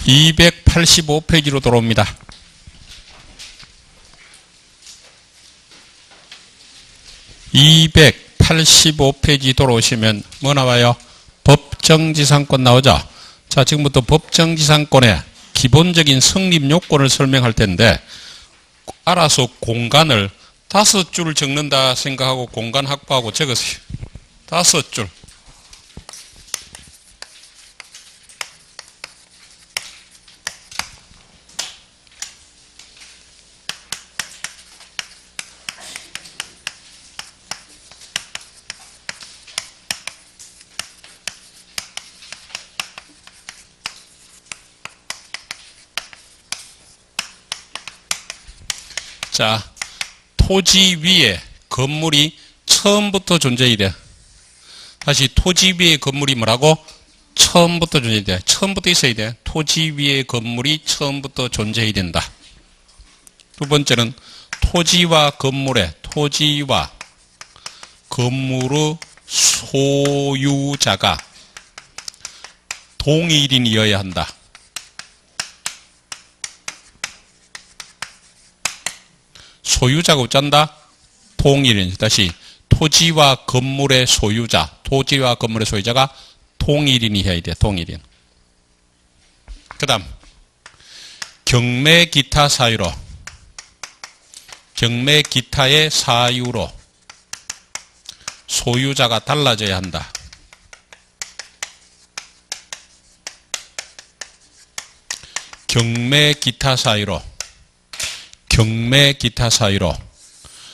285페이지로 돌아옵니다. 285페이지 돌아오시면 뭐 나와요? 법정지상권 나오죠? 자, 지금부터 법정지상권의 기본적인 성립 요건을 설명할 텐데, 알아서 공간을 5줄 적는다 생각하고 공간 확보하고 적으세요. 5줄. 자, 토지 위에 건물이 처음부터 존재해야 돼. 다시 토지 위에 건물이 뭐라고? 처음부터 존재해야 돼. 처음부터 있어야 돼. 토지 위에 건물이 처음부터 존재해야 된다. 두 번째는 토지와 건물의 소유자가 동일인이어야 한다. 소유자가 어쩐다? 동일인. 다시 토지와 건물의 소유자가 동일인이 해야 돼. 동일인. 그 다음 경매 기타의 사유로 소유자가 달라져야 한다. 경매 기타 사유로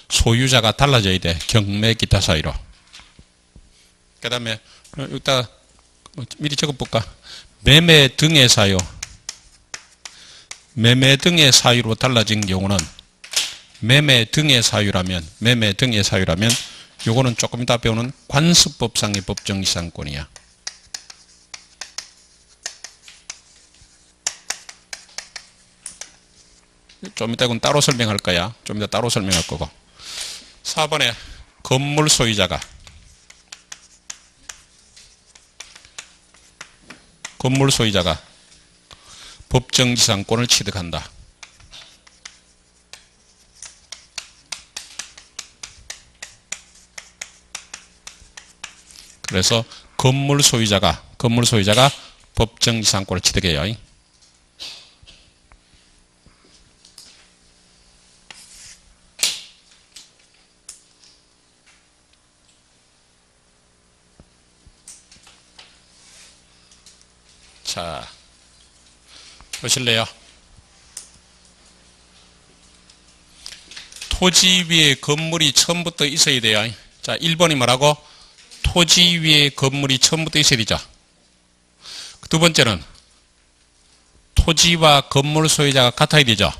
소유자가 달라져야 돼. 경매 기타 사유로. 그 다음에 이따 미리 적어볼까? 매매 등의 사유로 달라진 경우는 매매 등의 사유라면 요거는 조금 이따 배우는 관습법상의 법정지상권이야. 좀 이따 이건 따로 설명할 거야. 좀 이따 따로 설명할 거고. 4번에 건물 소유자가 법정지상권을 취득한다. 그래서 건물 소유자가 법정지상권을 취득해요. 자, 보실래요? 토지 위에 건물이 처음부터 있어야 돼요. 자, 1번이 뭐라고? 토지 위에 건물이 처음부터 있어야 되죠. 두 번째는 토지와 건물 소유자가 같아야 되죠.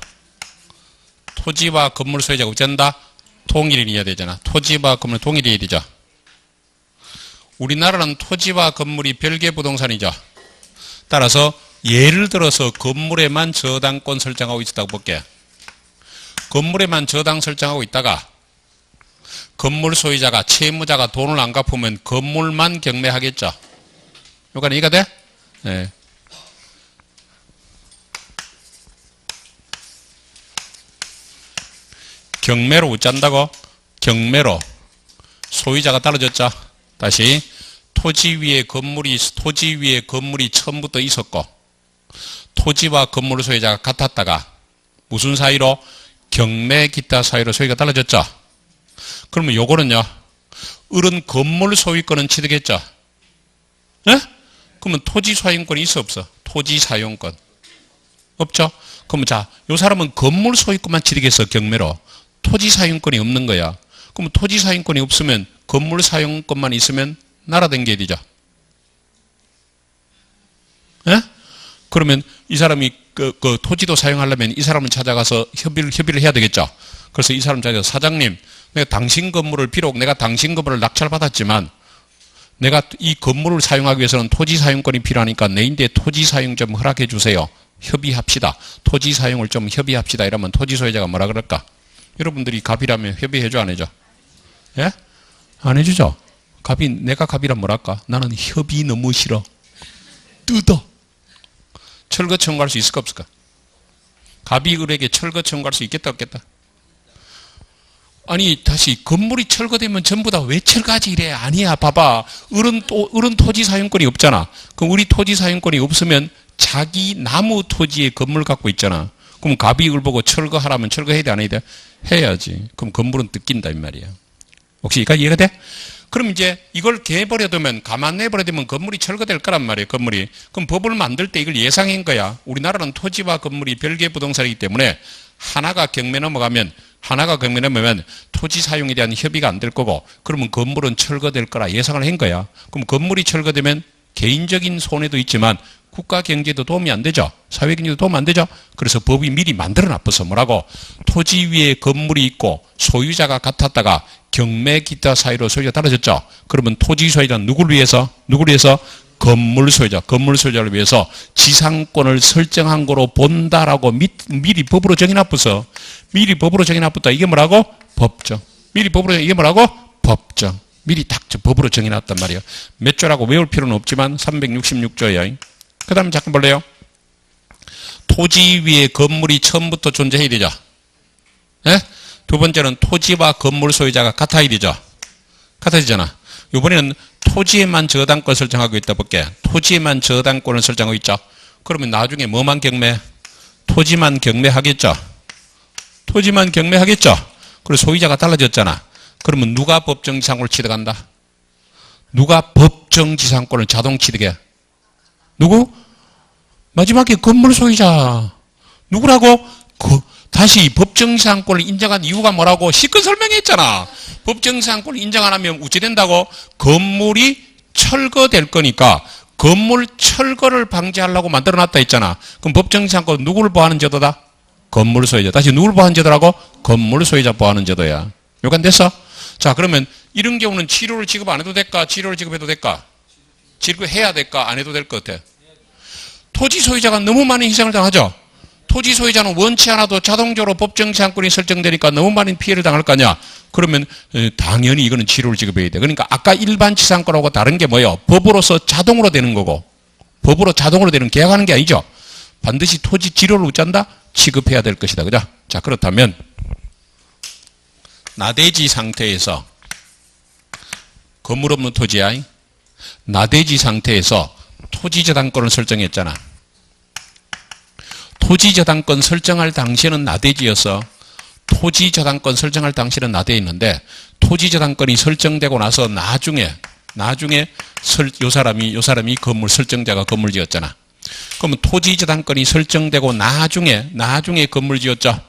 토지와 건물 소유자가 어쩐다? 동일인이어야 되잖아. 토지와 건물 동일이어야 되죠. 우리나라는 토지와 건물이 별개 부동산이죠. 따라서 예를 들어서 건물에만 저당권 설정하고 있었다고 볼게. 건물에만 저당 설정하고 있다가 건물 소유자가, 채무자가 돈을 안 갚으면 건물만 경매하겠죠. 여기까지 이해가 돼? 네. 경매로 어쩐다고? 경매로 소유자가 달라졌죠. 다시 토지 위에 건물이 처음부터 있었고 토지와 건물 소유자가 같았다가 무슨 사이로? 경매 기타 사이로 소유가 달라졌죠. 그러면 요거는요, 을은 건물 소유권은 취득했죠. 네? 그러면 토지 사용권이 있어 없어? 토지 사용권 없죠. 그러면 자, 요 사람은 건물 소유권만 취득해서 경매로 토지 사용권이 없는 거야. 그러면 토지 사용권이 없으면 건물 사용권만 있으면 날아다녀야 되죠. 예? 그러면 이 사람이 그 토지도 사용하려면 이 사람을 찾아가서 협의를 해야 되겠죠. 그래서 이 사람 찾아서 사장님, 내가 당신 건물을 낙찰받았지만 내가 이 건물을 사용하기 위해서는 토지 사용권이 필요하니까 내인데 토지 사용 좀 허락해 주세요. 협의합시다. 토지 사용을 좀 협의합시다. 이러면 토지 소유자가 뭐라 그럴까? 여러분들이 갑이라면 협의해줘 안 해줘? 예? 안 해주죠? 내가 갑이라면 뭐랄까? 나는 협의 너무 싫어. 뜯어. 철거 청구할 수 있을까 없을까? 갑이을에게 철거 청구할 수 있겠다 없겠다? 아니 다시 건물이 철거되면 전부 다 왜 철거하지 이래? 아니야 봐봐. 을은 토지 사용권이 없잖아. 그럼 우리 토지 사용권이 없으면 자기 나무 토지에 건물 갖고 있잖아. 그럼 갑이을 보고 철거하라면 철거해야 돼 안 해야 돼? 해야지. 그럼 건물은 뜯긴다 이 말이야. 혹시 이까지 이해가 돼? 그럼 이제 이걸 개버려두면 가만 내버려두면 건물이 철거될 거란 말이에요. 건물이. 그럼 법을 만들 때 이걸 예상한 거야. 우리나라는 토지와 건물이 별개 부동산이기 때문에 하나가 경매 넘어가면 토지 사용에 대한 협의가 안 될 거고 그러면 건물은 철거될 거라 예상을 한 거야. 그럼 건물이 철거되면 개인적인 손해도 있지만 국가 경제도 도움이 안 되죠. 사회 경제도 도움 안 되죠. 그래서 법이 미리 만들어 놨어서 뭐라고? 토지 위에 건물이 있고 소유자가 같았다가 경매 기타 사유로 소유자가 달라졌죠. 그러면 토지 소유자는 누구를 위해서? 건물 소유자를 위해서 지상권을 설정한 거로 본다라고 미리 법으로 정해놨어서 미리 법으로 정해놨다. 이게 뭐라고? 법정. 미리 법으로 이게 뭐라고? 법정. 미리 딱 법으로 정해놨단 말이에요. 몇 조라고 외울 필요는 없지만 366조예요. 그 다음에 잠깐 볼래요? 토지 위에 건물이 처음부터 존재해야 되죠. 예? 두 번째는 토지와 건물 소유자가 같아야 되죠. 같아지잖아. 이번에는 토지에만 저당권 설정하고 있다 볼게. 토지에만 저당권을 설정하고 있죠. 그러면 나중에 뭐만 경매? 토지만 경매하겠죠. 토지만 경매하겠죠. 그리고 소유자가 달라졌잖아. 그러면 누가 법정지상권을 취득한다? 누가 법정지상권을 자동 취득해? 누구? 마지막에 건물 소유자. 누구라고? 다시 법정지상권을 인정한 이유가 뭐라고? 시컷 설명했잖아. 법정지상권을 인정 안 하면 어찌 된다고? 건물이 철거될 거니까 건물 철거를 방지하려고 만들어놨다 했잖아. 그럼 법정지상권은 누구를 보호하는 제도다? 건물 소유자. 다시 누구를 보호하는 제도라고? 건물 소유자 보호하는 제도야. 요간 됐어? 자, 그러면 이런 경우는 치료를 지급 안 해도 될까? 치료를 지급해도 될까? 지급해야 될까? 안 해도 될 것 같아. 토지 소유자가 너무 많은 희생을 당하죠. 토지 소유자는 원치 않아도 자동적으로 법정지상권이 설정되니까 너무 많은 피해를 당할 거 아니야. 그러면 당연히 이거는 치료를 지급해야 돼. 그러니까 아까 일반 지상권하고 다른 게 뭐예요? 법으로서 자동으로 되는 거고 법으로 자동으로 되는 계약하는 게 아니죠. 반드시 토지 치료를 어쩐다? 지급해야 될 것이다. 그죠? 자, 그렇다면 나대지 상태에서 건물 없는 토지야. 나대지 상태에서 토지저당권을 설정했잖아. 토지저당권 설정할 당시에는 나대지여서 토지저당권 설정할 당시에는 나대있는데 토지저당권이 설정되고 나서 나중에 요 사람이 건물 설정자가 건물 지었잖아. 그러면 토지저당권이 설정되고 나중에 건물 지었죠.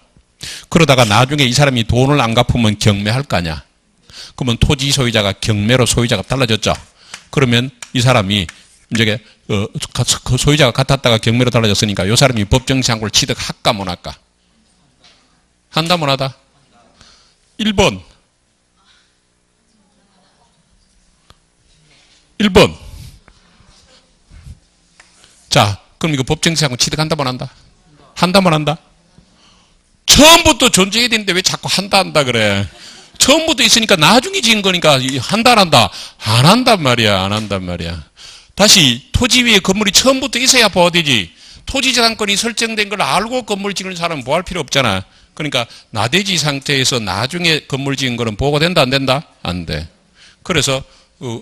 그러다가 나중에 이 사람이 돈을 안 갚으면 경매할 거 아니야. 그러면 토지 소유자가 경매로 소유자가 달라졌죠. 그러면 이 사람이 이제 그 소유자가 같았다가 경매로 달라졌으니까 이 사람이 법정지상권을 취득할까 못 할까? 한다 못 하다? 1번 자, 그럼 이거 법정지상권 취득한다 못 한다? 한다 못 한다? 처음부터 존재해야 되는데 왜 자꾸 한다 그래? 처음부터 있으니까 나중에 지은 거니까 한다 안 한다? 안 한단 말이야. 다시 토지 위에 건물이 처음부터 있어야 보호되지. 토지저당권이 설정된 걸 알고 건물 지은 사람은 보호할 필요 없잖아. 그러니까 나대지 상태에서 나중에 건물 지은 거는 보호가 된다 안 된다? 안 돼. 그래서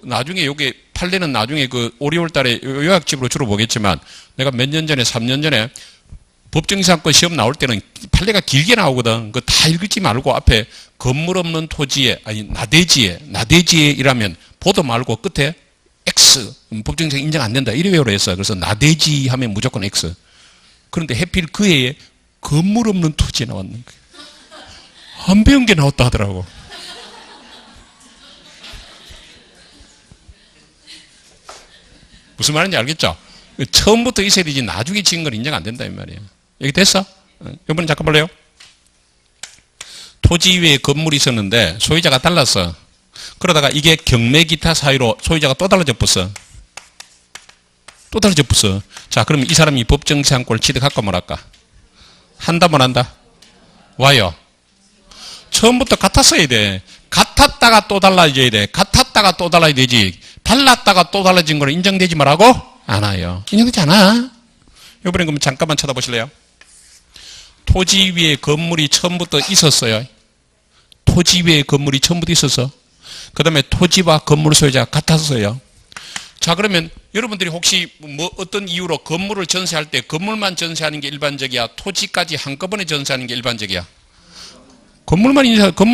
나중에 요게 판례는 나중에 5, 6월 달에 요약집으로 주로 보겠지만 내가 몇 년 전에 3년 전에 법정지상권 시험 나올 때는 판례가 길게 나오거든. 그거 다 읽지 말고 앞에 건물 없는 토지에 아니 나대지에 이라면 보도 말고 끝에 X 법정지상 인정 안 된다 이래 외우라 했어. 그래서 나대지 하면 무조건 X. 그런데 해필 그 해에 건물 없는 토지에 나왔는 거예요. 안 배운 게 나왔다 하더라고. 무슨 말인지 알겠죠? 처음부터 있어야 되지 나중에 지은 건 인정 안 된다 이 말이에요. 여기 됐어? 이번엔 잠깐 볼래요? 토지 위에 건물이 있었는데 소유자가 달랐어. 그러다가 이게 경매 기타 사유로 소유자가 또 달라져 버렸어. 자, 그러면 이 사람이 법정지상권을 취득할까 말할까? 한다 못 한다? 와요. 처음부터 같았어야 돼. 같았다가 또 달라져야 돼. 같았다가 또 달라야 되지. 달랐다가 또 달라진 거는 인정되지 말라고? 안 와요. 인정되지 않아. 이번엔 그럼 잠깐만 쳐다보실래요? 토지 위에 건물이 처음부터 있었어요. 토지 위에 건물이 처음부터 있어서 그 다음에 토지와 건물 소유자가 같았어요. 자, 그러면 여러분들이 혹시 뭐 어떤 이유로 건물을 전세할 때 건물만 전세하는 게 일반적이야? 토지까지 한꺼번에 전세하는 게 일반적이야? 건물만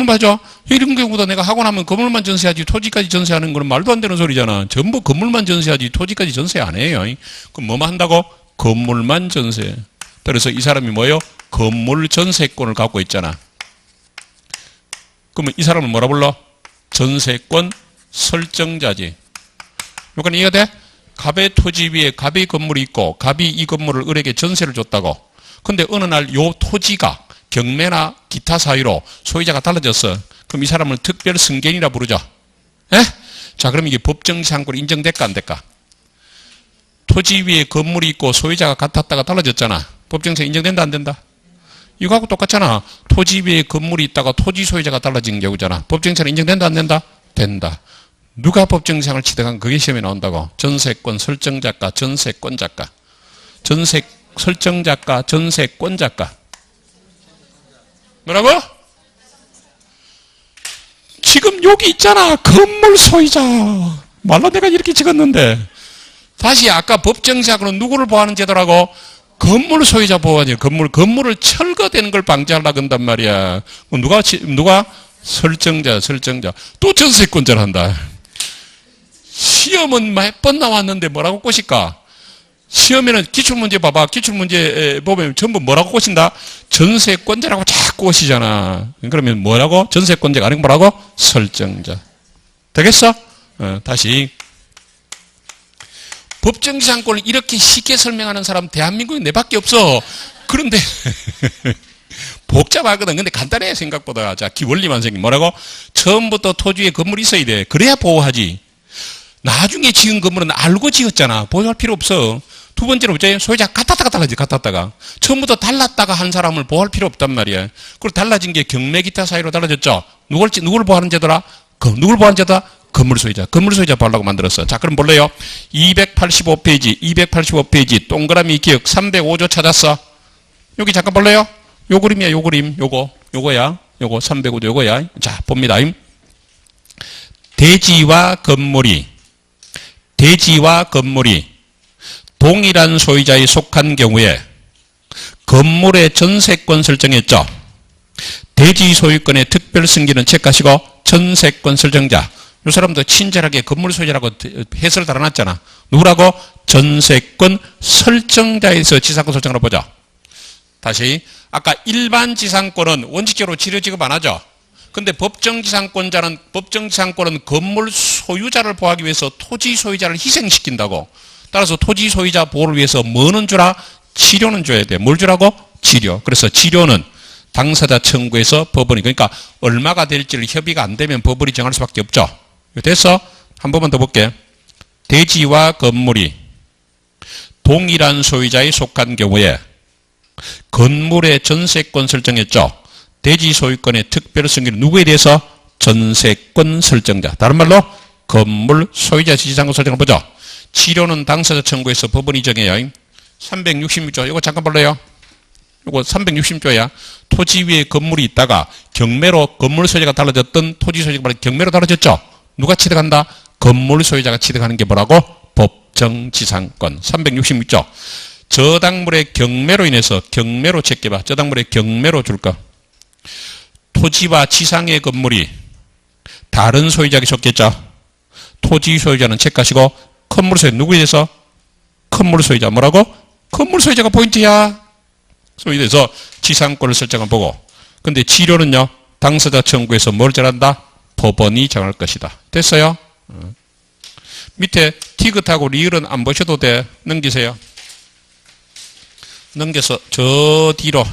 하죠? 이런 경우도 내가 하고 나면 건물만 전세하지 토지까지 전세하는 건 말도 안 되는 소리잖아. 전부 건물만 전세하지 토지까지 전세 안 해요. 그럼 뭐만 한다고? 건물만 전세. 그래서 이 사람이 뭐예요? 건물 전세권을 갖고 있잖아. 그러면 이 사람을 뭐라 불러? 전세권 설정자지. 요건 이해가 돼? 갑의 토지 위에 갑의 건물이 있고 갑이 이 건물을 을에게 전세를 줬다고. 근데 어느 날 요 토지가 경매나 기타 사유로 소유자가 달라졌어. 그럼 이 사람을 특별 승계인이라 부르죠. 에? 자, 그럼 이게 법정지상권이 인정될까 안 될까? 토지 위에 건물이 있고 소유자가 같았다가 달라졌잖아. 법정지상 인정된다 안 된다? 이거하고 똑같잖아. 토지 위에 건물이 있다가 토지 소유자가 달라진 경우잖아. 법정지상 인정된다 안 된다? 된다. 누가 법정지상을 취득한 그게 시험에 나온다고. 전세권 설정작가, 전세권작가. 전세 설정작가, 전세권작가. 뭐라고? 지금 여기 있잖아. 건물 소유자. 말로 내가 이렇게 찍었는데. 다시 아까 법정지상으로 누구를 보호하는 제도라고? 건물 소유자 보호하지. 건물을 철거되는 걸 방지하려고 한단 말이야. 누가? 설정자. 또 전세권자를 한다. 시험은 몇 번 나왔는데 뭐라고 꼬실까? 시험에는 기출문제 봐봐. 기출문제 보면 전부 뭐라고 꼬신다? 전세권자라고 자꾸 꼬시잖아. 그러면 뭐라고? 전세권자가 아니고 뭐라고? 설정자. 되겠어? 다시. 법정지상권을 이렇게 쉽게 설명하는 사람 대한민국에 내밖에 없어. 그런데 복잡하거든. 근데 간단해 생각보다. 자, 원리만 생긴 뭐라고? 처음부터 토지에 건물이 있어야 돼. 그래야 보호하지. 나중에 지은 건물은 알고 지었잖아. 보호할 필요 없어. 두 번째로 뭐지? 소유자 같았다가 달라지. 같았다가. 처음부터 달랐다가 한 사람을 보호할 필요 없단 말이야. 그리고 달라진 게 경매 기타 사유로 달라졌죠. 누굴 보호하는 제도라? 누굴 보호하는 제도라? 건물 소유자 보호하려고 만들었어. 자, 그럼 볼래요? 285페이지 동그라미 기억 305조 찾았어. 여기 잠깐 볼래요? 요 그림이야, 요 그림. 요거야. 요거 305조 요거야. 자, 봅니다. 대지와 건물이 동일한 소유자에 속한 경우에 건물의 전세권 설정했죠. 대지 소유권의 특별 승계는 체크하시고 전세권 설정자. 이 사람도 친절하게 건물 소유자라고 해설을 달아놨잖아. 누구라고? 전세권 설정자에서 지상권 설정을 보자. 다시. 아까 일반 지상권은 원칙적으로 지료 지급 안 하죠. 근데 법정지상권은 건물 소유자를 보호하기 위해서 토지 소유자를 희생시킨다고. 따라서 토지 소유자 보호를 위해서 뭐는 주라? 치료는 줘야 돼. 뭘 주라고? 치료. 그래서 치료는 당사자 청구에서 법원이, 그러니까 얼마가 될지를 협의가 안 되면 법원이 정할 수밖에 없죠. 됐어? 한 번만 더 볼게. 대지와 건물이 동일한 소유자에 속한 경우에 건물의 전세권 설정했죠. 대지 소유권의 특별 승계는 누구에 대해서? 전세권 설정자. 다른 말로 건물 소유자 지지상권 설정을 보죠. 치료는 당사자 청구에서 법원이 정해요. 366조. 이거 잠깐 볼래요? 이거 360조야. 토지 위에 건물이 있다가 경매로 건물 소유자가 달라졌던 토지 소유자가 경매로 달라졌죠. 누가 취득한다? 건물 소유자가 취득하는 게 뭐라고? 법정지상권. 366조. 저당물의 경매로 인해서 경매로 체크해봐. 저당물의 경매로 줄까? 토지와 지상의 건물이 다른 소유자에게 줬겠죠. 토지 소유자는 체크하시고 건물 소유자 누구에 대해서? 건물 소유자. 뭐라고? 건물 소유자가 포인트야. 소유자에서 지상권을 설정을 보고. 근데 치료는요. 당사자 청구에서 뭘 정한다? 법원이 정할 것이다. 됐어요? 밑에 티긋하고 리을은 안 보셔도 돼. 넘기세요. 넘겨서 저 뒤로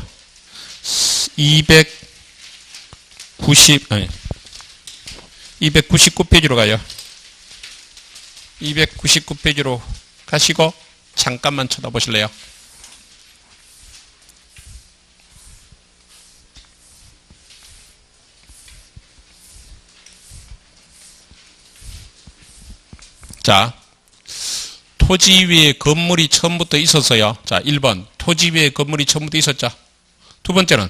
299페이지로 가요. 299페이지로 가시고 잠깐만 쳐다보실래요? 자, 토지 위에 건물이 처음부터 있었어요. 자, 1번. 토지 위에 건물이 처음부터 있었죠. 두 번째는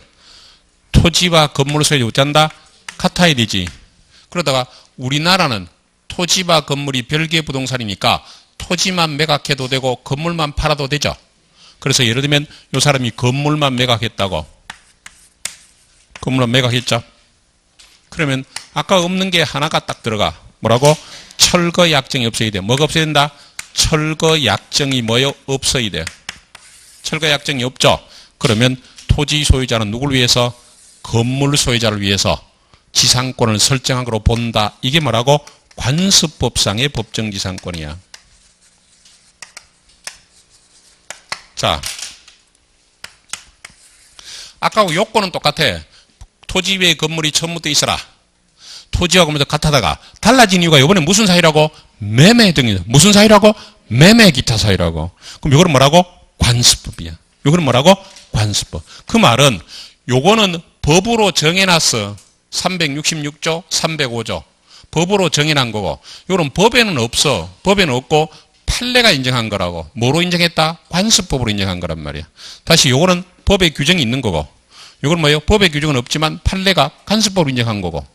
토지와 건물 소유자 어쩐다? 같아야 되지. 그러다가 우리나라는 토지와 건물이 별개 부동산이니까 토지만 매각해도 되고 건물만 팔아도 되죠. 그래서 예를 들면 이 사람이 건물만 매각했다고. 건물만 매각했죠. 그러면 아까 없는 게 하나가 딱 들어가. 뭐라고? 철거 약정이 없어야 돼. 뭐가 없어야 된다? 철거 약정이 뭐요? 없어야 돼. 철거 약정이 없죠. 그러면 토지 소유자는 누구를 위해서? 건물 소유자를 위해서 지상권을 설정한 거로 본다. 이게 뭐라고? 관습법상의 법정지상권이야. 자, 아까하고 요건은 똑같아. 토지 위에 건물이 처음부터 있어라. 토지와 건물도 같다다가 달라진 이유가 이번에 무슨 사유라고? 매매 등이다. 무슨 사유라고? 매매 기타 사유라고. 그럼 이거는 뭐라고? 관습법이야. 이거는 뭐라고? 관습법. 그 말은 요거는 법으로 정해놨어. 366조, 305조. 법으로 정해놓은 거고, 요런 법에는 없어. 법에는 없고 판례가 인정한 거라고. 뭐로 인정했다? 관습법으로 인정한 거란 말이야. 다시 요거는 법에 규정이 있는 거고, 요건 뭐예요? 법에 규정은 없지만 판례가 관습법으로 인정한 거고,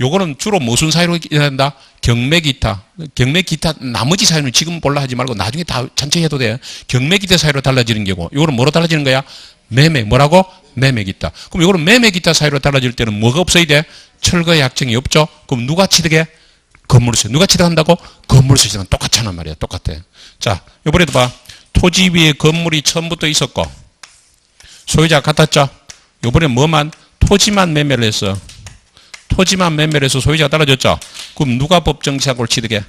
요거는 주로 무슨 사유로 인정한다? 경매기타. 경매기타 나머지 사유는 지금 볼라 하지 말고 나중에 다 전체 해도 돼. 경매기타 사유로 달라지는 거고, 요거는 뭐로 달라지는 거야? 매매. 뭐라고? 매매기타. 그럼 요거는 매매기타 사유로 달라질 때는 뭐가 없어야 돼? 철거 약정이 없죠? 그럼 누가 취득해? 건물 소유. 누가 취득한다고? 건물 소유자는 똑같잖아 말이야. 똑같아. 자, 요번에도 봐. 토지 위에 건물이 처음부터 있었고 소유자가 같았죠? 요번에 뭐만? 토지만 매매를 했어. 토지만 매매를 해서 소유자가 떨어졌죠? 그럼 누가 법정지상권을 취득해?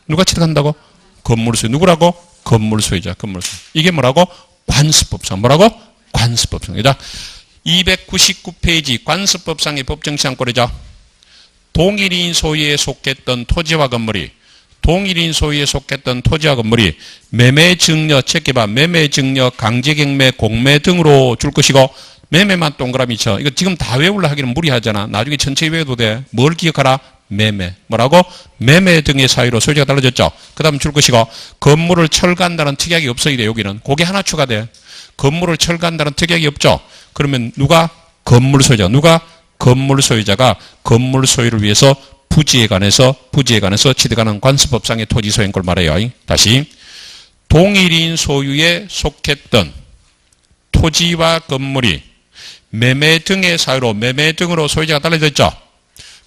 누가 취득한다고? 건물 소유. 누구라고? 건물 소유자. 건물 소유. 이게 뭐라고? 관습법상. 뭐라고? 관습법상. 그죠? 299페이지 관습법상의 법정지상권이죠. 동일인 소유에 속했던 토지와 건물이 동일인 소유에 속했던 토지와 건물이 매매 증여, 체계바 매매 증여, 강제경매, 공매 등으로 줄 것이고 매매만 동그라미 쳐. 이거 지금 다 외우려 하기는 무리하잖아. 나중에 전체 외워도 돼. 뭘 기억하라? 매매. 뭐라고? 매매 등의 사유로 소유자가 달라졌죠. 그 다음 줄 것이고 건물을 철거한다는 특약이 없어야 돼. 여기는. 그게 하나 추가돼. 건물을 철거한다는 특약이 없죠. 그러면 누가? 건물 소유자. 누가? 건물 소유자가 건물 소유를 위해서 부지에 관해서 취득하는 관습법상의 토지 소유권을 말해요. 다시 동일인 소유에 속했던 토지와 건물이 매매 등의 사유로 매매 등으로 소유자가 달라졌죠.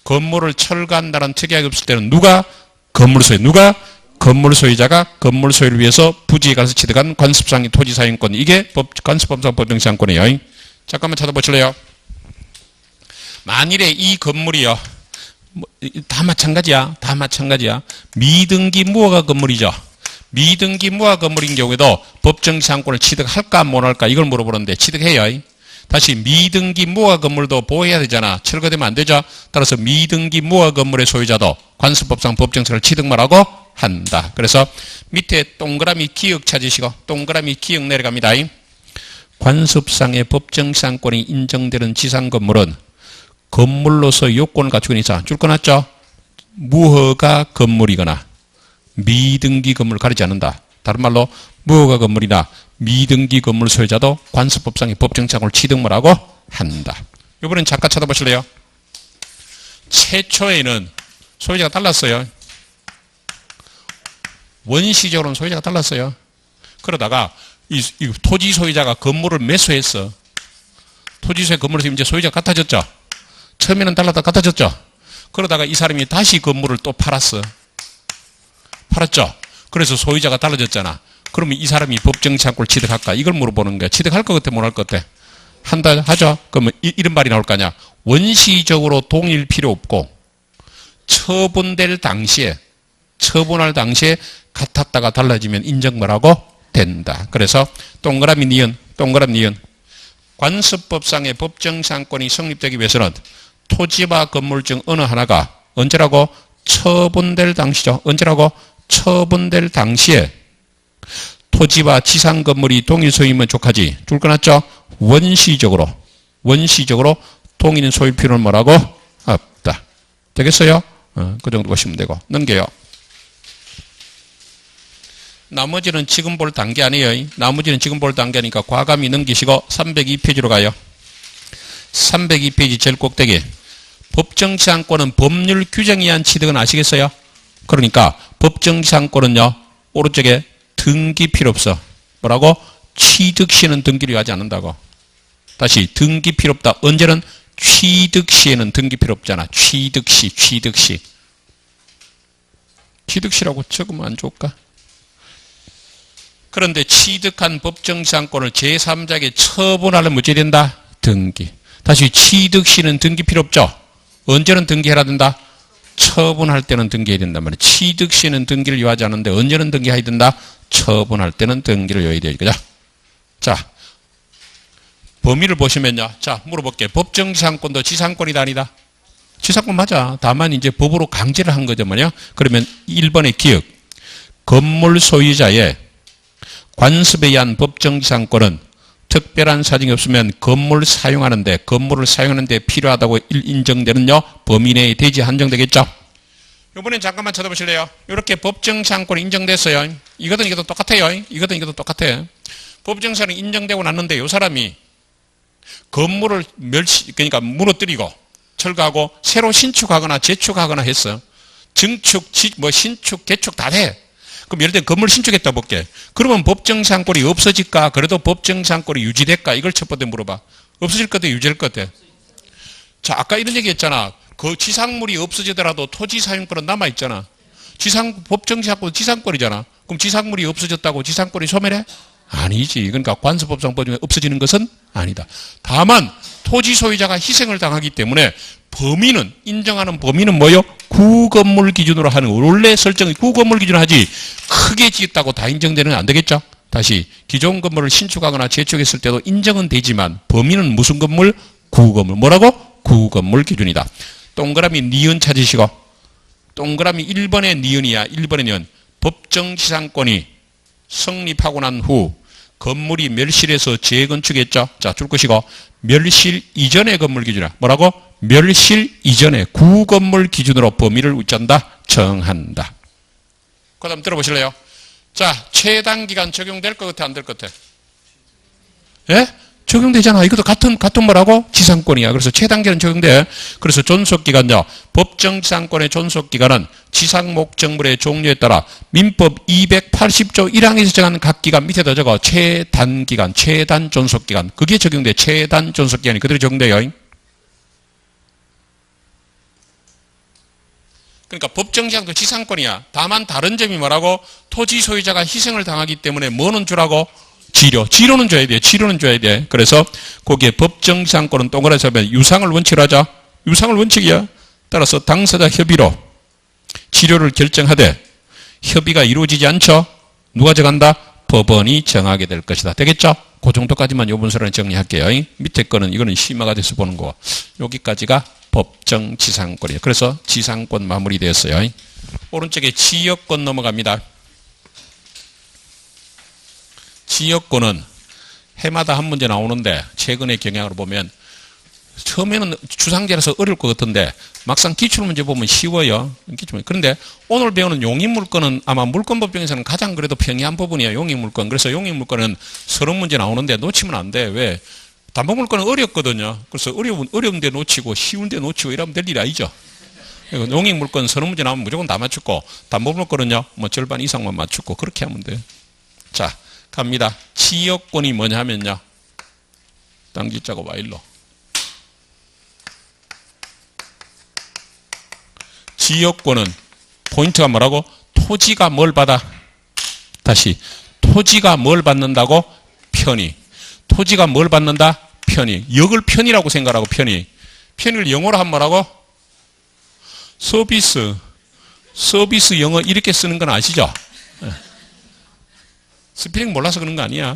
건물을 철거한다는 특약이 없을 때는 누가? 건물 소유. 누가? 건물 소유자가 건물 소유를 위해서 부지에 관해서 취득한 관습상의 토지 사용권. 이게 관습법상 법정지상권이에요. 잠깐만 찾아보실래요? 만일에 이 건물이요. 다 마찬가지야. 다 마찬가지야. 미등기 무허가 건물이죠. 미등기 무허가 건물인 경우에도 법정지상권을 취득할까 못할까 이걸 물어보는데 취득해요. 다시 미등기 무허가 건물도 보호해야 되잖아. 철거되면 안 되죠. 따라서 미등기 무허가 건물의 소유자도 관습법상 법정지상권을 취득만 하고 한다. 그래서 밑에 동그라미 기억 찾으시고 동그라미 기억 내려갑니다. 관습상의 법정지상권이 인정되는 지상건물은 건물로서 요건을 갖추고 있는 이상 줄 거 났죠? 무허가 건물이거나 미등기 건물을 가리지 않는다. 다른 말로 무허가 건물이나 미등기 건물 소유자도 관습법상의 법정지상권을 취득만 하고 한다. 이번엔 잠깐 찾아보실래요? 최초에는 소유자가 달랐어요. 원시적으로는 소유자가 달랐어요. 그러다가 이 토지 소유자가 건물을 매수했어. 토지 소유 건물에서 이제 소유자가 같아졌죠. 처음에는 달라다 같아졌죠. 그러다가 이 사람이 다시 건물을 또 팔았어. 팔았죠. 그래서 소유자가 달라졌잖아. 그러면 이 사람이 법정지상권을 취득할까? 이걸 물어보는 거야. 취득할 것 같아? 못 할 것 같아? 한다 하죠. 그러면 이런 말이 나올 거 아니야. 원시적으로 동일 필요 없고 처분될 당시에 처분할 당시에 같았다가 달라지면 인정말하고 된다. 그래서 동그라미 니은 관습법상의 법정지상권이 성립되기 위해서는 토지와 건물 중 어느 하나가 언제라고? 처분될 당시죠. 언제라고? 처분될 당시에 토지와 지상 건물이 동일 소유이면 족하지. 줄 거 났죠? 원시적으로 동일 소유 필요는 뭐라고? 없다. 되겠어요? 그 정도 보시면 되고 넘겨요. 나머지는 지금 볼 단계 아니에요. 나머지는 지금 볼 단계니까 과감히 넘기시고 302페이지로 가요. 302페이지 제일 꼭대기. 법정지상권은 법률 규정에 의한 취득은 아시겠어요? 그러니까 법정지상권은요. 오른쪽에 등기 필요 없어. 뭐라고? 취득 시에는 등기를 요하지 않는다고. 다시 등기 필요 없다. 언제는? 취득 시에는 등기 필요 없잖아. 취득 시. 취득 시라고 적으면 안 좋을까? 그런데 취득한 법정지상권을 제3자에게 처분하려면 어찌 된다? 등기. 다시 취득 시는 등기 필요 없죠? 언제는 등기해야 된다? 처분할 때는 등기해야 된단 말이야. 취득 시는 등기를 요하지 않는데 언제는 등기해야 된다? 처분할 때는 등기를 요해야 돼요. 그죠? 자, 범위를 보시면요. 자, 물어볼게요. 법정지상권도 지상권이다 아니다? 지상권 맞아. 다만 이제 법으로 강제를 한 거죠. 뭐냐? 그러면 1번의 기억. 건물 소유자의 관습에 의한 법정지상권은 특별한 사정이 없으면 건물을 사용하는데 필요하다고 인정되는요. 범위 내에 대지 한정되겠죠. 이번엔 잠깐만 쳐다보실래요? 이렇게 법정지상권이 인정됐어요. 이거든 이것도 똑같아요. 이거든 이것도 똑같아요. 법정지상권이 인정되고 났는데 이 사람이 건물을 그러니까 무너뜨리고 철거하고 새로 신축하거나 재축하거나 했어. 증축, 신축, 개축 다 돼. 그럼 예를 들어 건물 신축했다 볼게. 그러면 법정지상권이 없어질까? 그래도 법정지상권이 유지될까? 이걸 첫 번째 물어봐. 없어질 것 같아? 유지될 것 같아? 자, 아까 이런 얘기 했잖아. 그 지상물이 없어지더라도 토지 사용권은 남아있잖아. 법정지상권은 지상권이잖아. 그럼 지상물이 없어졌다고 지상권이 소멸해? 아니지. 그러니까 관습법상법 중에 없어지는 것은 아니다. 다만 토지 소유자가 희생을 당하기 때문에 인정하는 범위는 뭐요? 구건물 기준으로 하는 원래 설정이 구건물 기준으로 하지 크게 지었다고 다 인정되는 안 되겠죠? 다시 기존 건물을 신축하거나 재축했을 때도 인정은 되지만 범위는 무슨 건물? 구건물. 뭐라고? 구건물 기준이다. 동그라미 니은 찾으시고 동그라미 1번의 니은이야. 1번의 니은. 법정지상권이 성립하고 난 후 건물이 멸실해서 재건축했죠. 자, 줄 것이고 멸실 이전의 건물 기준이야. 뭐라고? 멸실 이전의 구건물 기준으로 범위를 어쩐다? 정한다. 그 다음 들어보실래요? 자, 최단기간 적용될 것 같아? 안 될 것 같아? 예? 적용되잖아. 이것도 같은 뭐라고? 지상권이야. 그래서 최단기간 적용돼. 그래서 존속기간요. 법정지상권의 존속기간은 지상목적물의 종류에 따라 민법 280조 1항에서 정한 각 기간 밑에다 적어. 최단기간, 최단 존속기간. 그게 적용돼. 최단 존속기간이 그대로 적용돼요. 그러니까 법정지상도 지상권이야. 다만 다른 점이 뭐라고? 토지 소유자가 희생을 당하기 때문에 뭐는 주라고? 지료는 줘야 돼. 지료는 줘야 돼. 그래서 거기에 법정지상권은 동그라미 잡으면 유상을 원칙으로 하자. 유상을 원칙이야. 따라서 당사자 협의로 지료를 결정하되 협의가 이루어지지 않죠? 누가 정한다? 법원이 정하게 될 것이다. 되겠죠? 그 정도까지만 요 문서를 정리할게요. 밑에 거는 이거는 심화가 돼서 보는 거. 여기까지가 법정지상권이에요. 그래서 지상권 마무리되었어요. 오른쪽에 지역권 넘어갑니다. 지역권은 해마다 한 문제 나오는데 최근의 경향으로 보면 처음에는 주상제라서 어려울 것 같은데 막상 기출문제 보면 쉬워요. 그런데 오늘 배우는 용익물권은 아마 물권법정에서는 가장 그래도 평이한 부분이에요. 용익물권. 그래서 용익물권은 서론 문제 나오는데 놓치면 안 돼. 왜? 담보물권은 어렵거든요. 그래서 어려운 데 놓치고 쉬운 데 놓치고 이러면 될 일이 아니죠. 용익물권 서론 문제 나오면 무조건 다 맞추고 담보물권은요 뭐 절반 이상만 맞추고 그렇게 하면 돼요. 자, 갑니다. 지역권이 뭐냐 하면요. 땅지자가 와일로. 지역권은 포인트가 뭐라고? 토지가 뭘 받아? 다시. 토지가 뭘 받는다고? 편의. 토지가 뭘 받는다? 편의. 역을 편의라고 생각하고 편의. 편의를 영어로 하면 뭐라고? 서비스. 서비스 영어 이렇게 쓰는 건 아시죠? 스펠링 몰라서 그런 거 아니야.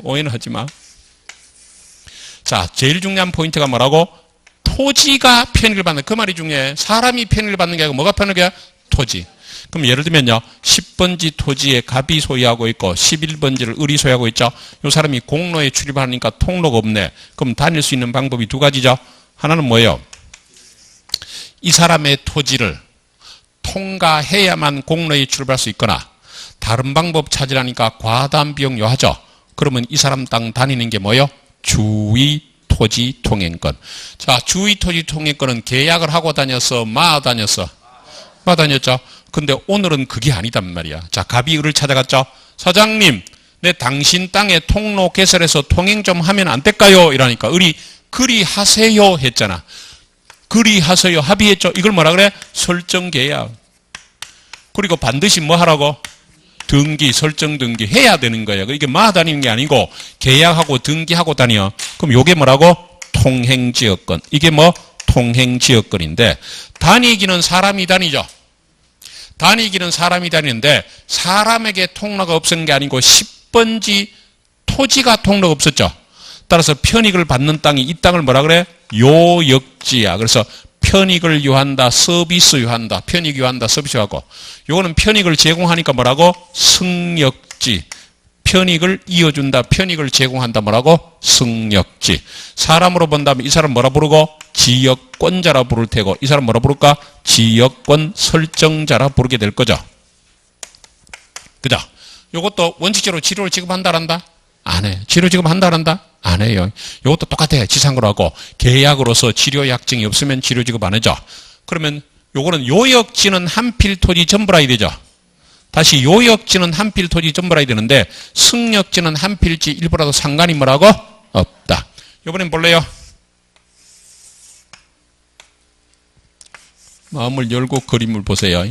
오해는 하지 마. 자, 제일 중요한 포인트가 뭐라고? 토지가 편의를 받는, 그 말이 중요해. 사람이 편의를 받는 게 아니고 뭐가 편의를 받는? 토지. 그럼 예를 들면요. 10번지 토지에 갑이 소유하고 있고 11번지를 을이 소유하고 있죠. 이 사람이 공로에 출입하니까 통로가 없네. 그럼 다닐 수 있는 방법이 두 가지죠. 하나는 뭐예요? 이 사람의 토지를 통과해야만 공로에 출입할 수 있거나 다른 방법 찾으라니까 과담비용 요하죠. 그러면 이 사람 땅 다니는 게 뭐요? 주의 토지 통행권. 자, 주의 토지 통행권은 계약을 하고 다녔어? 마 다녔어? 마 다녔죠. 근데 오늘은 그게 아니단 말이야. 자, 갑이 을을 찾아갔죠. 사장님, 내 당신 땅에 통로 개설해서 통행 좀 하면 안 될까요? 이러니까 을이 그리 하세요 했잖아. 그리 하세요 합의했죠. 이걸 뭐라 그래? 설정계약. 그리고 반드시 뭐 하라고? 등기, 설정 등기 해야 되는 거야. 이게 마 다니는 게 아니고 계약하고 등기하고 다녀. 그럼 요게 뭐라고? 통행지역권. 이게 뭐? 통행지역권인데 다니기는 사람이 다니죠. 다니기는 사람이 다니는데 사람에게 통로가 없은 게 아니고 10번지 토지가 통로가 없었죠. 따라서 편익을 받는 땅이 이 땅을 뭐라 그래? 요역지야. 그래서 편익을 요한다, 서비스 요한다. 편익 요한다, 서비스 요하고. 요거는 편익을 제공하니까 뭐라고? 승역지. 편익을 이어준다, 편익을 제공한다. 뭐라고? 승역지. 사람으로 본다면 이 사람 뭐라 부르고? 지역권자라 부를 테고 이 사람 뭐라 부를까? 지역권 설정자라 부르게 될 거죠. 그죠? 요것도 원칙적으로 치료를 지급한다란다? 안 해. 치료 지급한다란다? 안 해요. 요것도 똑같아. 지상으로 하고 계약으로서 치료 약정이 없으면 치료 지급 안 하죠. 그러면 요거는 요역지는 한필 토지 전부라야 되죠. 다시 요역지는 한필 토지 전부라야 되는데 승역지는 한필지 일부라도 상관이 뭐라고? 없다. 요번엔 볼래요? 마음을 열고 그림을 보세요.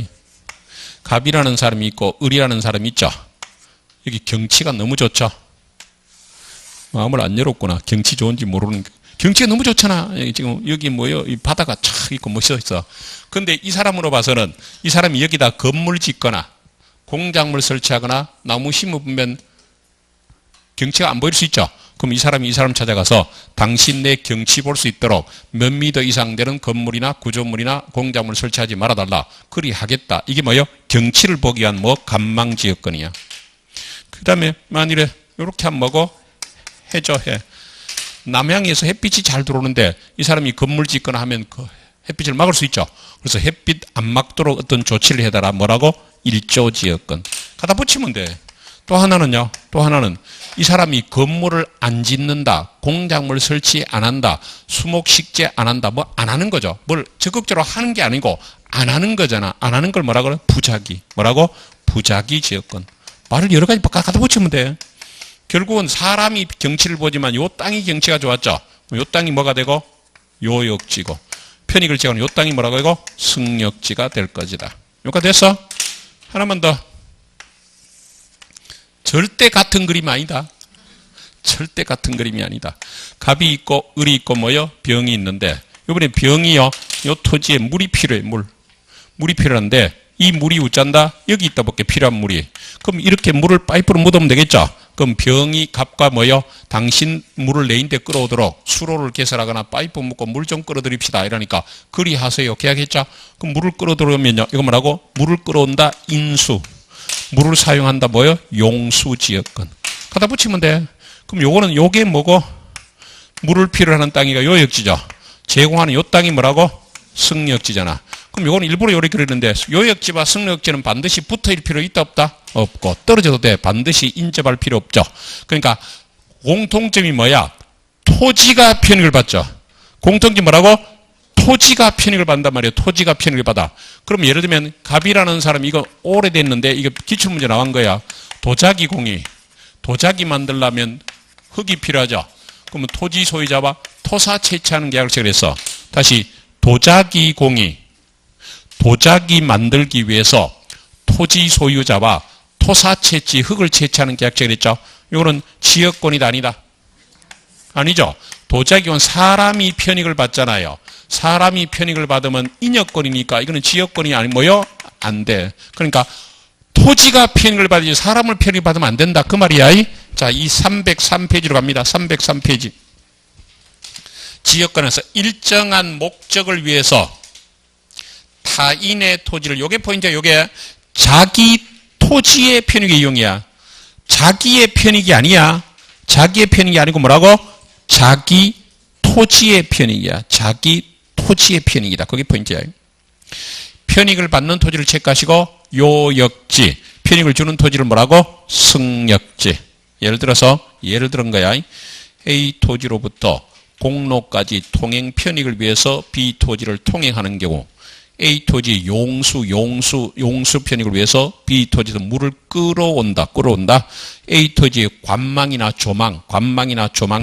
갑이라는 사람이 있고 을이라는 사람이 있죠. 여기 경치가 너무 좋죠. 마음을 안 열었구나. 경치 좋은지 모르는. 경치가 너무 좋잖아. 지금 여기 뭐요? 이 바다가 촥 있고 멋있어 있어. 근데 이 사람으로 봐서는 이 사람이 여기다 건물 짓거나 공작물 설치하거나 나무 심으면 경치가 안 보일 수 있죠. 그럼 이 사람이 이 사람 찾아가서 당신 내 경치 볼 수 있도록 몇 미터 이상 되는 건물이나 구조물이나 공작물 설치하지 말아달라. 그리 하겠다. 이게 뭐요? 경치를 보기 위한 뭐 관망지역권이야. 그 다음에 만일에 이렇게 하면 뭐고? 해줘 해. 남향에서 햇빛이 잘 들어오는데 이 사람이 건물 짓거나 하면 그 햇빛을 막을 수 있죠. 그래서 햇빛 안 막도록 어떤 조치를 해달라. 뭐라고? 일조지역권. 갖다 붙이면 돼. 또 하나는요. 또 하나는 이 사람이 건물을 안 짓는다. 공작물 설치 안 한다. 수목식재 안 한다. 뭐 안 하는 거죠. 뭘 적극적으로 하는 게 아니고 안 하는 거잖아. 안 하는 걸 뭐라 그래? 부작위. 뭐라고? 부작위 지역권. 말을 여러 가지 갖다 붙이면 돼. 결국은 사람이 경치를 보지만 요 땅이 경치가 좋았죠. 요 땅이 뭐가 되고? 요역지고. 편익을 제공하는 요 땅이 뭐라고 하고? 승역지가 될 것이다. 여기까지 됐어? 하나만 더. 절대 같은 그림이 아니다. 절대 같은 그림이 아니다. 갑이 있고 을이 있고 뭐요? 병이 있는데 이번에 병이요. 요 토지에 물이 필요해. 물이 필요한데 이 물이 어쩐다? 여기 있다 볼게 필요한 물이. 그럼 이렇게 물을 파이프로 묻으면 되겠죠? 그럼 병이 갑과 뭐요? 당신 물을 내인데 끌어오도록 수로를 개설하거나 파이프 묻고 물 좀 끌어들입시다. 이러니까 그리 하세요. 계약했죠? 그럼 물을 끌어들으면요. 이거 뭐라고? 물을 끌어온다. 인수. 물을 사용한다. 뭐요? 용수지역권. 갖다 붙이면 돼. 그럼 요거는 요게 뭐고? 물을 필요로 하는 땅이가 요역지죠. 제공하는 요 땅이 뭐라고? 승역지잖아. 그럼 요거는 일부러 요렇게 그리는데 요역지와 승역지는 반드시 붙어일 필요 있다 없다? 없고 떨어져도 돼. 반드시 인접할 필요 없죠. 그러니까 공통점이 뭐야? 토지가 편익을 받죠. 공통점이 뭐라고? 토지가 편익을 받는단 말이에요. 토지가 편익을 받아. 그럼 예를 들면 갑이라는 사람 이거 오래됐는데 이거 기출문제 나온 거야. 도자기 공이. 도자기 만들려면 흙이 필요하죠. 그러면 토지 소유자와 토사 채취하는 계약을 체결했어. 다시 도자기 공이 도자기 만들기 위해서 토지 소유자와 토사 채취, 흙을 채취하는 계약 체결했죠. 이거는 지역권이다 아니다? 아니죠. 도자기는 사람이 편익을 받잖아요. 사람이 편익을 받으면 인역권이니까 이거는 지역권이 아니 뭐요? 안 돼. 그러니까 토지가 편익을 받지 사람을 편익을 받으면 안 된다. 그 말이야. 자, 이 303페이지로 갑니다. 303페이지. 지역권에서 일정한 목적을 위해서 타인의 토지를, 요게 포인트야. 요게 자기 토지의 편익의 이용이야. 자기의 편익이 아니야. 자기의 편익이 아니고 뭐라고? 자기 토지의 편익이야. 자기 토지의 편익이다. 그게 포인트야. 편익을 받는 토지를 체크하시고 요역지. 편익을 주는 토지를 뭐라고? 승역지. 예를 들은 거야. A 토지로부터 공로까지 통행 편익을 위해서 B 토지를 통행하는 경우 A 토지 용수 편익을 위해서 B 토지에서 물을 끌어온다. A 토지의 관망이나 조망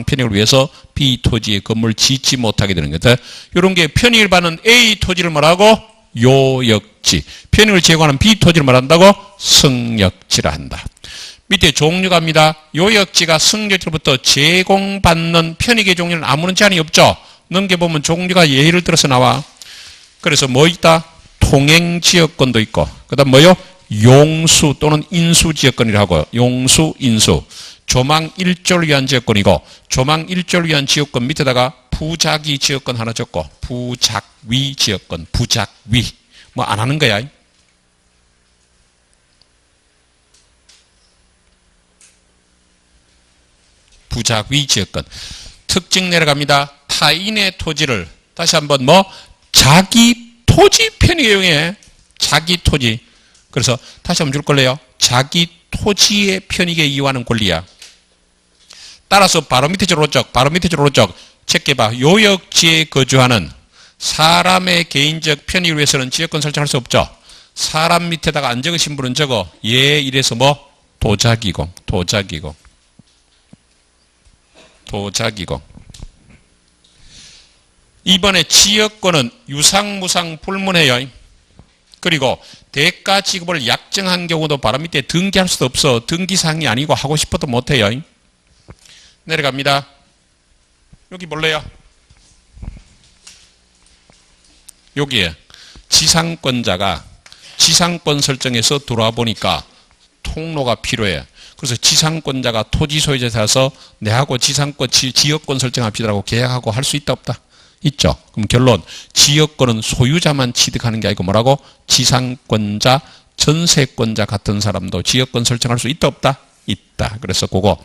편익을 위해서 B 토지의 건물을 짓지 못하게 되는 거다. 이런 게 편익을 받는 A 토지를 뭐라고? 요역지. 편익을 제공하는 B 토지를 말한다고? 승역지라 한다. 밑에 종류 갑니다. 요역지가 승역지로부터 제공받는 편익의 종류는 아무런 제한이 없죠. 넘겨보면 종류가 예를 들어서 나와. 그래서 뭐 있다? 통행지역권도 있고, 그 다음 뭐요? 용수 또는 인수지역권이라고. 용수, 인수. 조망 일조를 위한 지역권이고, 조망 일조를 위한 지역권 밑에다가 부작위 지역권 하나 적고, 부작위 지역권, 부작위. 뭐 안 하는 거야. 부작위 지역권. 특징 내려갑니다. 타인의 토지를, 다시 한번 자기 토지 편익에 이용해. 자기 토지. 그래서 다시 한번 줄 걸래요. 자기 토지의 편익에 이용하는 권리야. 따라서 바로 밑에 줄 오른쪽. 체크해봐. 요역지에 거주하는 사람의 개인적 편익을 위해서는 지역권 설정할 수 없죠. 사람 밑에다가 안 적으신 분은 적어. 이래서 도자기공. 이번에 지역권은 유상무상 불문해요. 그리고 대가 지급을 약정한 경우도 바로 밑에 등기할 수도 없어. 등기사항이 아니고 하고 싶어도 못해요. 내려갑니다. 여기 볼래요? 여기에 지상권자가 지상권 설정에서 들어와 보니까 통로가 필요해. 그래서 지상권자가 토지 소유자에 따라서 내하고 지상권, 지역권 설정합시다라고 계약하고 할 수 있다 없다? 있죠. 그럼 결론, 지역권은 소유자만 취득하는 게 아니고 뭐라고? 지상권자, 전세권자 같은 사람도 지역권 설정할 수 있다 없다? 있다. 그래서 그거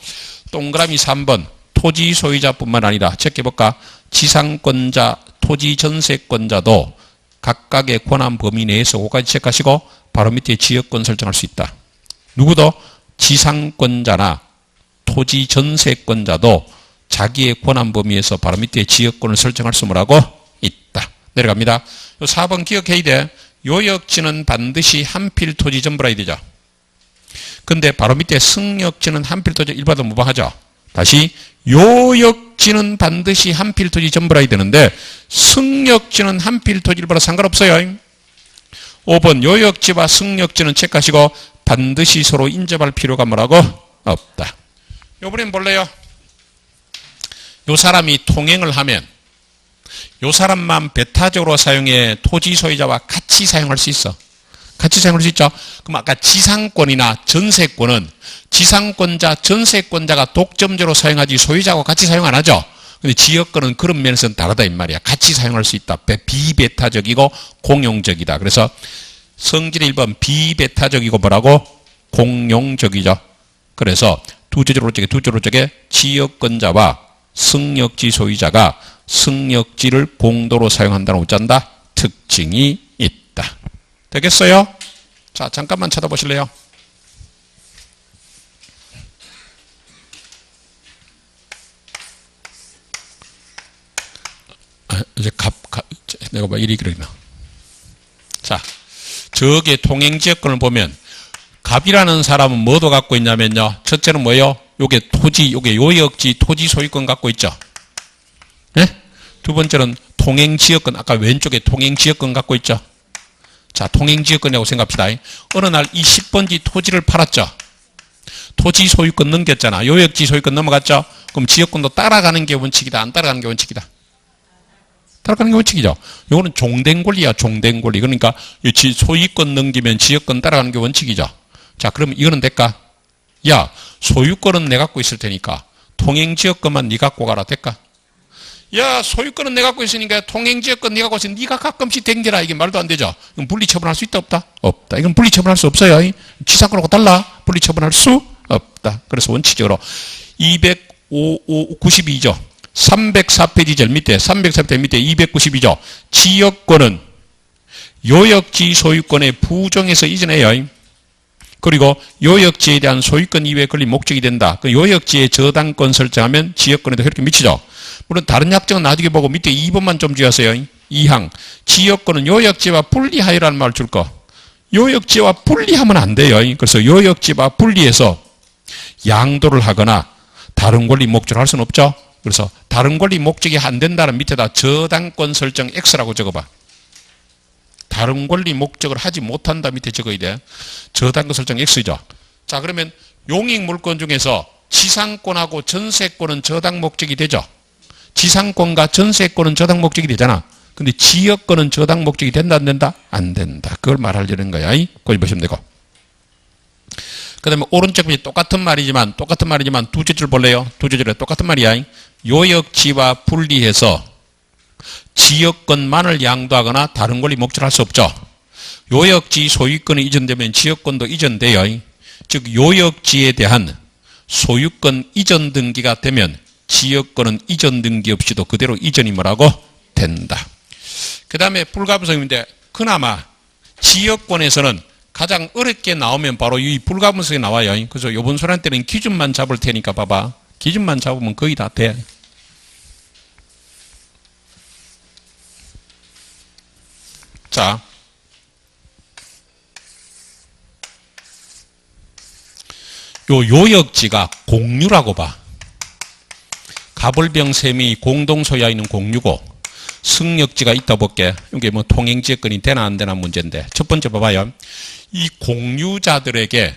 동그라미 3번 토지 소유자뿐만 아니라 체크해볼까? 지상권자, 토지 전세권자도 각각의 권한 범위 내에서 그거까지 체크하시고 바로 밑에 지역권 설정할 수 있다. 누구도 지상권자나 토지 전세권자도 자기의 권한 범위에서 바로 밑에 지역권을 설정할 수 뭐라고? 있다. 내려갑니다. 요 4번 기억해야 돼. 요역지는 반드시 한필 토지 전부라야 되죠. 근데 바로 밑에 승역지는 한필 토지 일반도 무방하죠. 다시 요역지는 반드시 한필 토지 전부라야 되는데 승역지는 한필 토지 일반도 상관없어요. 5번 요역지와 승역지는 체크하시고 반드시 서로 인접할 필요가 뭐라고? 없다. 요번엔 볼래요? 요 사람이 통행을 하면 요 사람만 배타적으로 사용해 토지 소유자와 같이 사용할 수 있어. 같이 사용할 수 있죠. 그럼 아까 지상권이나 전세권은 지상권자, 전세권자가 독점적으로 사용하지 소유자하고 같이 사용 안 하죠. 근데 지역권은 그런 면에서는 다르다 이 말이야. 같이 사용할 수 있다. 비배타적이고 공용적이다. 그래서 성질의 1번 비배타적이고 뭐라고? 공용적이죠. 그래서 두 줄로 쪽에 지역권자와 승역지 소유자가 승역지를 공도로 사용한다는 어쩐다? 특징이 있다. 되겠어요? 자, 잠깐만 쳐다보실래요? 이제 내가 이리 그러나. 자, 저게 통행지역권을 보면 갑이라는 사람은 뭐도 갖고 있냐면요. 첫째는 뭐예요? 요게 토지, 요게 요역지 토지 소유권 갖고 있죠. 네? 두 번째는 통행지역권, 아까 왼쪽에 통행지역권 갖고 있죠. 자, 통행지역권이라고 생각합시다. 어느 날 이 10번지 토지를 팔았죠. 토지 소유권 넘겼잖아. 요역지 소유권 넘어갔죠. 그럼 지역권도 따라가는 게 원칙이다. 안 따라가는 게 원칙이다. 따라가는 게 원칙이죠. 요거는 종된 권리야, 종된 권리. 그러니까 소유권 넘기면 지역권 따라가는 게 원칙이죠. 자, 그러면 이거는 될까? 야, 소유권은 내가 갖고 있을 테니까 통행지역권만 네가 갖고 가라. 될까? 야, 소유권은 내가 갖고 있으니까 통행지역권 네가 갖고 있으니까 네가 가끔씩 댕겨라. 이게 말도 안 되죠. 이건 분리처분할 수 있다 없다? 없다. 이건 분리처분할 수 없어요. 지상권하고 달라. 분리처분할 수 없다. 그래서 원칙적으로 292조 304페이지 제일 밑에 304페이지 밑에 292조 지역권은 요역지 소유권의 부정에서 이전해요. 그리고 요역지에 대한 소유권 이외에 권리 목적이 된다. 그 요역지의 저당권 설정하면 지역권에도 효력이 미치죠. 물론 다른 약정은 나중에 보고 밑에 2번만 좀 주의하세요. 2항. 지역권은 요역지와 분리하여라는 말을 줄 거. 요역지와 분리하면 안 돼요. 그래서 요역지와 분리해서 양도를 하거나 다른 권리 목적을 할 수는 없죠. 그래서 다른 권리 목적이 안 된다는 밑에다 저당권 설정 X라고 적어봐. 다른 권리 목적을 하지 못한다 밑에 적어야 돼. 저당권 설정 X죠. 자, 그러면 용익물권 중에서 지상권하고 전세권은 저당 목적이 되죠. 지상권과 전세권은 저당 목적이 되잖아. 근데 지역권은 저당 목적이 된다 안 된다? 안 된다. 그걸 말하려는 거야. 거기 보시면 되고. 그 다음에 오른쪽 밑에 똑같은 말이지만 두째 줄 볼래요? 두째 줄에 똑같은 말이야. 요역지와 분리해서 지역권만을 양도하거나 다른 권리 목적을 할 수 없죠. 요역지 소유권이 이전되면 지역권도 이전돼요. 즉 요역지에 대한 소유권 이전 등기가 되면 지역권은 이전 등기 없이도 그대로 이전이 뭐라고? 된다. 그 다음에 불가분성인데 그나마 지역권에서는 가장 어렵게 나오면 바로 이 불가분성이 나와요. 그래서 이번 소란 때는 기준만 잡을 테니까 봐봐. 기준만 잡으면 거의 다 돼. 자, 요역지가 공유라고 봐. 가벌병 셈이 공동소유하 있는 공유고 승역지가 있다 볼게. 이게 뭐 통행지역권이 되나 안 되나 문제인데 첫 번째 봐봐요. 이 공유자들에게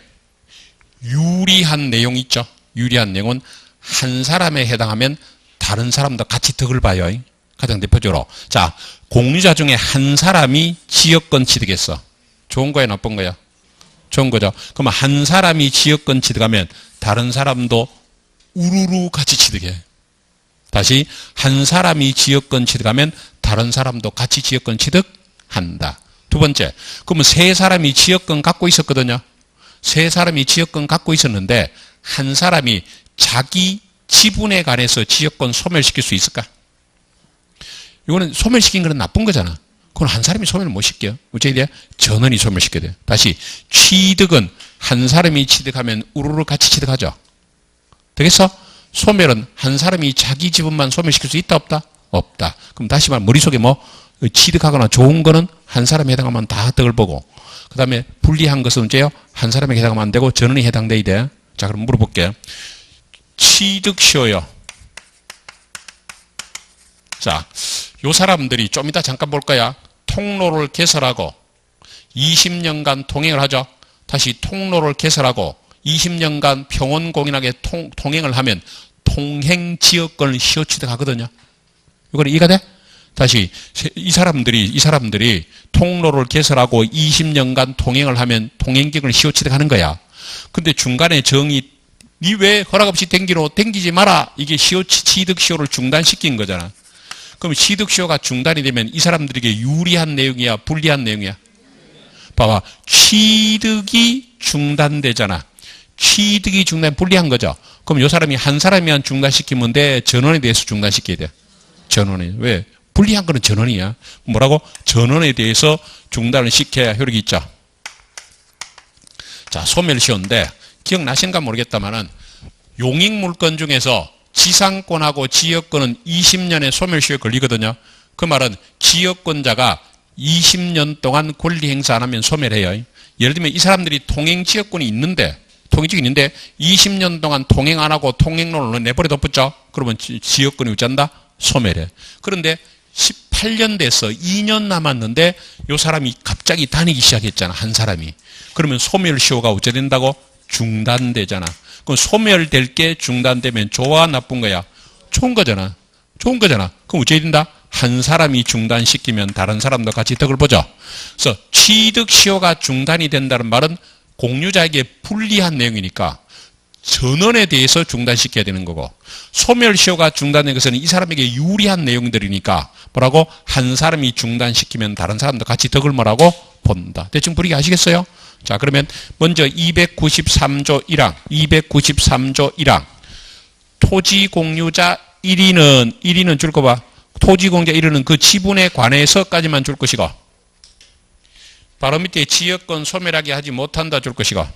유리한 내용이 있죠. 유리한 내용은 한 사람에 해당하면 다른 사람도 같이 덕을 봐요. 가장 대표적으로. 자, 공유자 중에 한 사람이 지역권 취득했어. 좋은 거야, 나쁜 거야? 좋은 거죠. 그러면 한 사람이 지역권 취득하면 다른 사람도 우르르 같이 취득해. 다시 한 사람이 지역권 취득하면 다른 사람도 같이 지역권 취득한다. 두 번째, 그러면 세 사람이 지역권 갖고 있었거든요. 세 사람이 지역권 갖고 있었는데 한 사람이 자기 지분에 관해서 지역권 소멸시킬 수 있을까? 이거는 소멸시킨 거는 나쁜 거잖아. 그건 한 사람이 소멸을 못 시켜요. 어찌 돼? 전원이 소멸시켜야 돼요. 다시 취득은 한 사람이 취득하면 우르르 같이 취득하죠. 되겠어? 소멸은 한 사람이 자기 지분만 소멸시킬 수 있다 없다? 없다. 그럼 다시 말 머릿속에 뭐 취득하거나 좋은 거는 한 사람에 해당하면 다 덕을 보고 그 다음에 불리한 것은 언제요? 한 사람에게 해당하면 안 되고 전원이 해당돼야 돼. 자, 그럼 물어볼게요. 취득시효요. 자, 요 사람들이 좀 이따 잠깐 볼 거야. 통로를 개설하고 20년간 통행을 하죠. 다시 통로를 개설하고 20년간 평온공인하게 통행을 하면 통행지역권을 시효취득하거든요. 이거는 이해가 돼? 다시 이 사람들이 통로를 개설하고 20년간 통행을 하면 통행기금을 시효취득하는 거야. 근데 중간에 정이 니 왜 허락 없이 댕기지 마라. 이게 취득시효를 중단시킨 거잖아. 그럼 취득시효가 중단이 되면 이 사람들에게 유리한 내용이야, 불리한 내용이야? 봐봐. 취득이 중단되잖아. 취득이 불리한 거죠. 그럼 이 사람이 한 사람이만 중단시키면 돼? 전원에 대해서 중단시켜야 돼? 전원에. 왜? 불리한 거는 전원이야. 뭐라고? 전원에 대해서 중단을 시켜야 효력이 있죠. 자, 소멸시효인데 기억나신가 모르겠다만은 용익물권 중에서 지상권하고 지역권은 20년의 소멸시효에 걸리거든요. 그 말은 지역권자가 20년 동안 권리 행사 안 하면 소멸해요. 예를 들면 이 사람들이 통행지역권이 있는데 20년 동안 통행 안 하고 통행로를 내버려 뒀죠. 그러면 지역권이 어쩐다? 소멸해. 그런데 18년 돼서 2년 남았는데 이 사람이 갑자기 다니기 시작했잖아. 한 사람이. 그러면 소멸시효가 어째 된다고? 중단되잖아. 그럼 소멸될 게 중단되면 좋아 나쁜 거야? 좋은 거잖아. 좋은 거잖아. 그럼 어째 된다? 한 사람이 중단시키면 다른 사람도 같이 덕을 보죠. 그래서 취득시효가 중단이 된다는 말은 공유자에게 불리한 내용이니까 전원에 대해서 중단시켜야 되는 거고, 소멸시효가 중단된 것은 이 사람에게 유리한 내용들이니까 뭐라고? 한 사람이 중단시키면 다른 사람도 같이 덕을 뭐라고? 본다. 대충 분위기 아시겠어요? 자, 그러면 먼저 293조 1항 토지공유자 1위는 줄 거 봐. 토지공유자 1위는 그 지분에 관해서까지만 줄 것이고, 바로 밑에 지역권 소멸하게 하지 못한다 줄 것이고,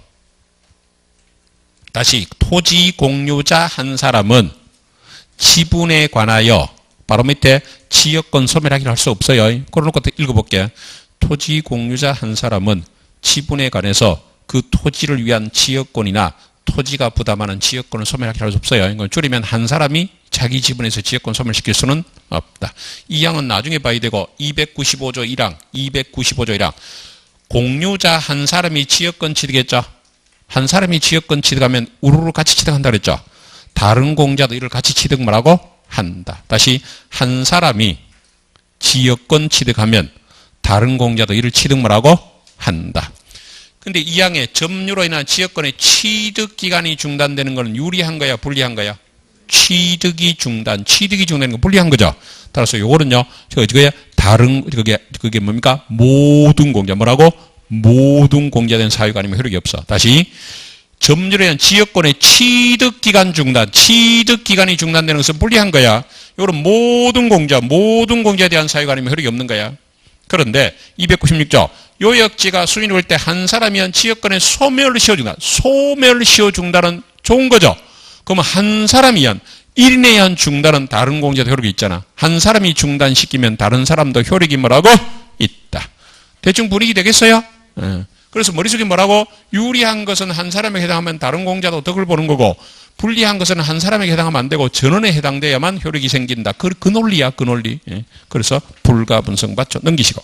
다시 토지 공유자 한 사람은 지분에 관하여 바로 밑에 지역권 소멸하기를 할 수 없어요. 그러놓고 읽어볼게. 토지 공유자 한 사람은 지분에 관해서 그 토지를 위한 지역권이나 토지가 부담하는 지역권을 소멸하기를 할 수 없어요. 이건 줄이면 한 사람이 자기 지분에서 지역권 소멸시킬 수는 없다. 이 항은 나중에 봐야 되고 295조 1항, 295조 1항 공유자 한 사람이 지역권 취득했죠. 한 사람이 지역권 취득하면 우르르 같이 취득한다 그랬죠. 다른 공자도 이를 같이 취득 뭐라고? 한다. 다시 한 사람이 지역권 취득하면 다른 공자도 이를 취득 뭐라고? 한다. 근데 이 항에 점유로 인한 지역권의 취득 기간이 중단되는 것은 유리한 거야, 불리한 거야? 취득이 중단되는 건 불리한 거죠. 따라서 요거는요, 그게 다른, 그게 뭡니까? 모든 공자. 뭐라고? 모든 공자에 대한 사유가 아니면 효력이 없어. 다시. 점유로 인한 지역권의 취득 기간이 중단되는 것은 불리한 거야. 요거는 모든 공자에 대한 사유가 아니면 효력이 없는 거야. 그런데 296조. 요역지가 수인이 볼 때 한 사람이 지역권의 소멸을 씌워준다는 좋은 거죠. 그러면 한 사람이 한 1인에 의한 중단은 다른 공자도 효력이 있잖아. 한 사람이 중단시키면 다른 사람도 효력이 뭐라고? 있다. 대충 분위기 되겠어요? 그래서 머릿속에 뭐라고? 유리한 것은 한 사람에게 해당하면 다른 공자도 덕을 보는 거고 불리한 것은 한 사람에게 해당하면 안 되고 전원에 해당돼야만 효력이 생긴다. 그 논리야, 그 논리. 그래서 불가분성 받쳐 넘기시고.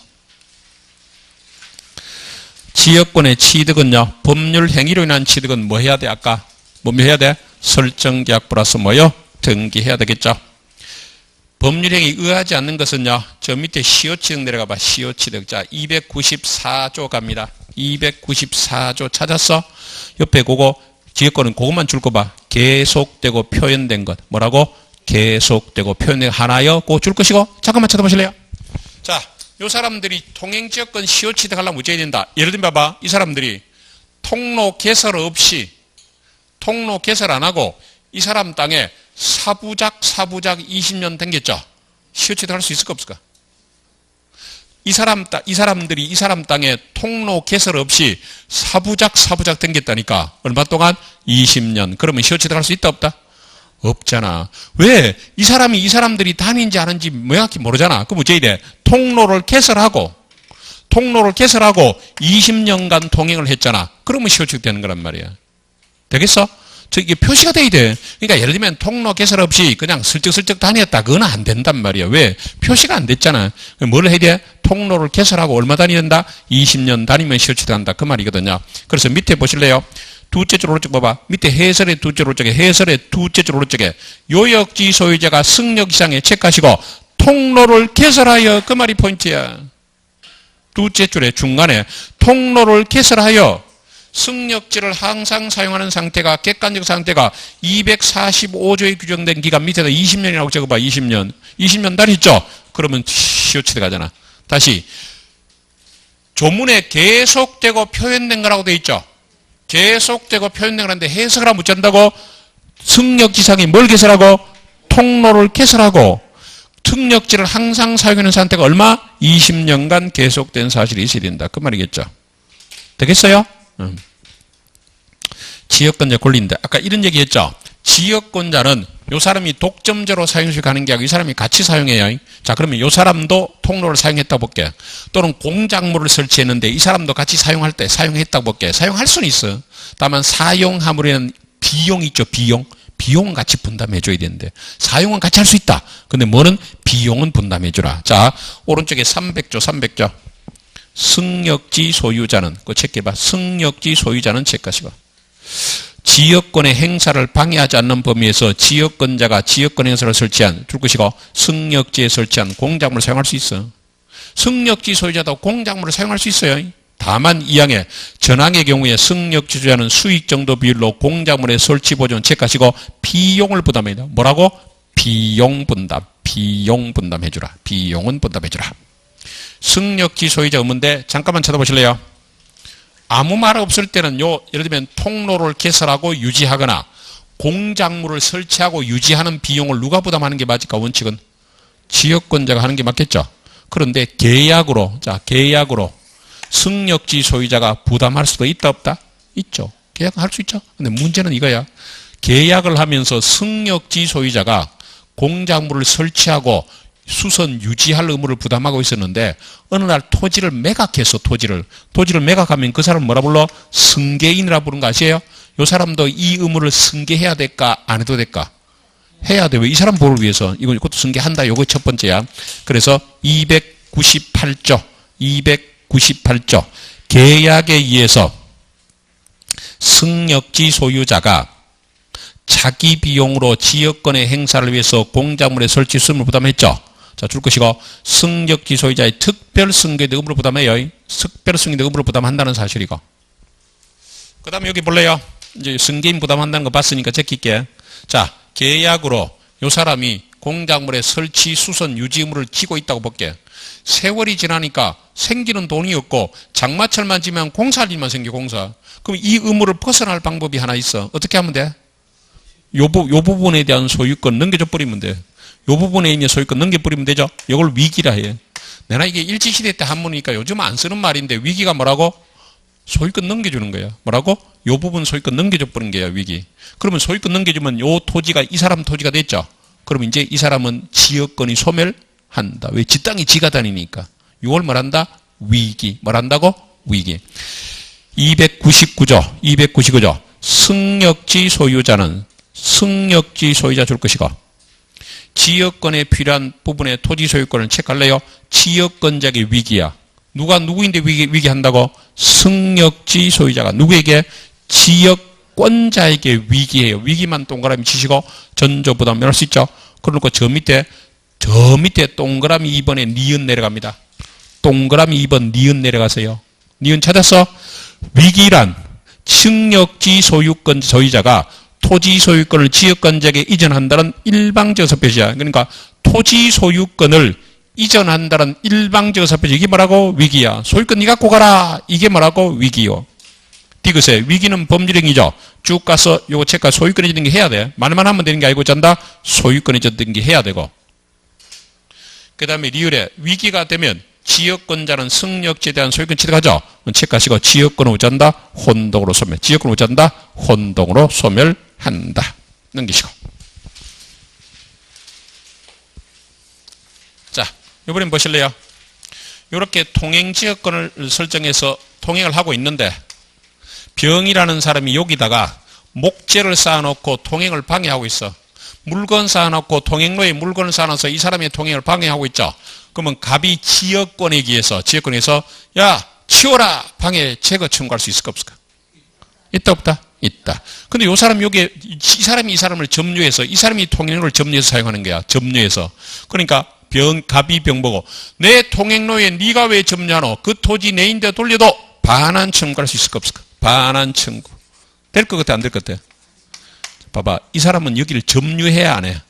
지역권의 취득은요, 법률 행위로 인한 취득은 뭐 해야 돼? 아까 뭐 해야 돼? 설정계약 플러스 뭐요? 등기해야 되겠죠. 법률 행위 의하지 않는 것은요, 저 밑에 시효취득 내려가 봐. 시효취득. 자, 294조 갑니다. 294조 찾았어? 옆에 그거 지역권은 그것만 줄 거 봐. 계속되고 표현된 것. 뭐라고? 계속되고 표현된 것 하나요? 그거 줄 것이고. 잠깐만 쳐다보실래요? 자, 요 사람들이 통행지역권 시효취득 하려면 어째야 된다. 예를 들면 봐봐. 이 사람들이 통로 개설 안 하고 이 사람 땅에 사부작 20년 댕겼죠. 시효취득 할 수 있을까 없을까? 이 사람들이 이 사람 땅에 통로 개설 없이 사부작 댕겼다니까. 얼마 동안? 20년. 그러면 시효취득 할 수 있다 없다? 없잖아. 왜? 이 사람들이 다닌지 아는지 명확히 모르잖아. 그럼 어째야 돼? 통로를 개설하고 20년간 통행을 했잖아. 그러면 시효취득 되는 거란 말이야. 되겠어? 이게 표시가 돼야 돼. 그러니까 예를 들면 통로 개설 없이 그냥 슬쩍슬쩍 다녔다. 그건 안 된단 말이야. 왜? 표시가 안 됐잖아. 뭘 해야 돼? 통로를 개설하고 얼마 다닌다? 20년 다니면 시효취득한다. 그 말이거든요. 그래서 밑에 보실래요? 두째 줄 오른쪽 봐봐. 밑에 해설의 두째 줄 오른쪽에 요역지 소유자가 승역 이상의 체크하시고 통로를 개설하여. 그 말이 포인트야. 두째 줄의 중간에 통로를 개설하여 승역지를 항상 사용하는 상태가 객관적 상태가 245조에 규정된 기간 밑에다 20년이라고 적어봐. 20년 다녔죠? 그러면 시효취득 하잖아. 다시 조문에 계속되고 표현된 거라고 돼 있죠? 계속되고 표현된 거라는데 해석을 하면 어쩐다고? 승역지상이 뭘 개설하고? 통로를 개설하고 승역지를 항상 사용하는 상태가 얼마? 20년간 계속된 사실이 있어야 된다. 그 말이겠죠. 되겠어요? 지역권자 권리인데 아까 이런 얘기했죠. 지역권자는 요 사람이 독점제로 사용시 가는 게 아니고 이 사람이 같이 사용해요. 자, 그러면 요 사람도 통로를 사용했다고 볼게. 또는 공작물을 설치했는데 이 사람도 같이 사용할 때 사용했다고 볼게. 사용할 수는 있어. 다만 사용함으로 인한 비용 있죠. 비용은 같이 분담해줘야 되는데 사용은 같이 할 수 있다. 근데 뭐는 비용은 분담해주라. 자, 오른쪽에 300조. 승역지 소유자는 그거 체크해봐. 승역지 소유자는 체크하시고 지역권의 행사를 방해하지 않는 범위에서 지역권자가 지역권 행사를 설치한 줄 것이고 승역지에 설치한 공작물을 사용할 수 있어. 승역지 소유자도 공작물을 사용할 수 있어요. 다만 이 항에 전항의 경우에 승역지 소유자는 수익 정도 비율로 공작물의 설치 보존 체크하시고 비용을 부담해야. 뭐라고? 비용 분담해주라. 비용은 분담해주라. 승역지 소유자 의무인데 잠깐만 쳐다보실래요? 아무 말 없을 때는 예를 들면 통로를 개설하고 유지하거나 공작물을 설치하고 유지하는 비용을 누가 부담하는 게 맞을까? 원칙은 지역권자가 하는 게 맞겠죠. 그런데 계약으로 승역지 소유자가 부담할 수도 있다 없다? 있죠. 계약할 수 있죠. 근데 문제는 이거야. 계약을 하면서 승역지 소유자가 공작물을 설치하고 수선 유지할 의무를 부담하고 있었는데 어느 날 토지를 매각해서 토지를 매각하면 그 사람 뭐라 불러? 승계인이라 부르는 거 아시에요? 요 사람도 이 의무를 승계해야 될까 안 해도 될까? 해야 돼. 왜? 이 사람 보호를 위해서 이것도 승계한다. 요거 첫 번째야. 그래서 298조 계약에 의해서 승역지 소유자가 자기 비용으로 지역권의 행사를 위해서 공작물의 설치 수임을 부담했죠. 자, 줄 것이고 승역지 소유자의 특별 승계대 의무를 부담해요. 특별 승계대 의무를 부담한다는 사실이고. 그 다음에 여기 볼래요? 이제 승계인 부담한다는 거 봤으니까 제낄게. 자, 계약으로 요 사람이 공작물의 설치, 수선, 유지 의무를 지고 있다고 볼게. 세월이 지나니까 생기는 돈이 없고 장마철만 지면 공사할 일만 생겨 공사. 그럼 이 의무를 벗어날 방법이 하나 있어. 어떻게 하면 돼? 요 부분에 대한 소유권 넘겨줘 버리면 돼. 요 부분에 있는 소유권 넘겨버리면 되죠. 이걸 위기라 해. 내가 이게 일제시대 때 한문이니까 요즘 안 쓰는 말인데 위기가 뭐라고? 소유권 넘겨주는 거야. 뭐라고? 요 부분 소유권 넘겨줘 버린 거야, 위기. 그러면 소유권 넘겨주면 요 토지가 이 사람 토지가 됐죠. 그러면 이제 이 사람은 지역권이 소멸한다. 왜? 지 땅이 지가 다니니까. 요걸 말한다? 위기. 말한다고? 위기. 299조. 승역지 소유자 줄 것이고 지역권에 필요한 부분의 토지 소유권을 체크할래요? 지역권자의 위기야. 누구인데 위기한다고? 승역지 소유자가. 누구에게? 지역권자에게 위기해요. 위기만 동그라미 치시고 전조부담 면할 수 있죠. 그러고 저 밑에 동그라미 2번에 니은 내려갑니다. 동그라미 2번 니은 내려가세요. 니은 찾았어? 위기란 승역지 소유권 소유자가 토지 소유권을 지역권자에게 이전한다는 일방적 사표시야. 그러니까 토지 소유권을 이전한다는 일방적 사표시. 이게 뭐라고? 위기야. 소유권 니 갖고 가라. 이게 뭐라고? 위기요. 디귿에 위기는 법률행위죠. 쭉 가서 요거 체크가 소유권이 전 등기 해야 돼. 말만 하면 되는 게 아니고 전다 소유권이 전 등기 해야 되고. 그 다음에 리을에 위기가 되면 지역권자는 승역지에 대한 소유권 취득하죠. 체크하시고 지역권 우전다 혼동으로 소멸. 지역권 우전다 혼동으로 소멸한다. 넘기시고. 자, 이번엔 보실래요? 이렇게 통행지역권을 설정해서 통행을 하고 있는데 병이라는 사람이 여기다가 목재를 쌓아놓고 통행을 방해하고 있어. 물건 쌓아놓고 통행로에 물건을 쌓아놔서 이 사람의 통행을 방해하고 있죠. 그러면 갑이 지역권에 의해서 야 치워라 방해 제거 청구할 수 있을까 없을까? 있다 없다? 있다. 근데 요 사람 여기 이 사람을 점유해서 이 사람이 통행로를 점유해서 사용하는 거야. 점유해서. 그러니까 갑이 병 보고 내 통행로에 네가 왜 점유하노? 그 토지 내인데 돌려도 반환 청구할 수 있을까 없을까? 반환 청구. 될 것 같아 안 될 것 같아? 봐봐. 이 사람은 여기를 점유해야 안 해?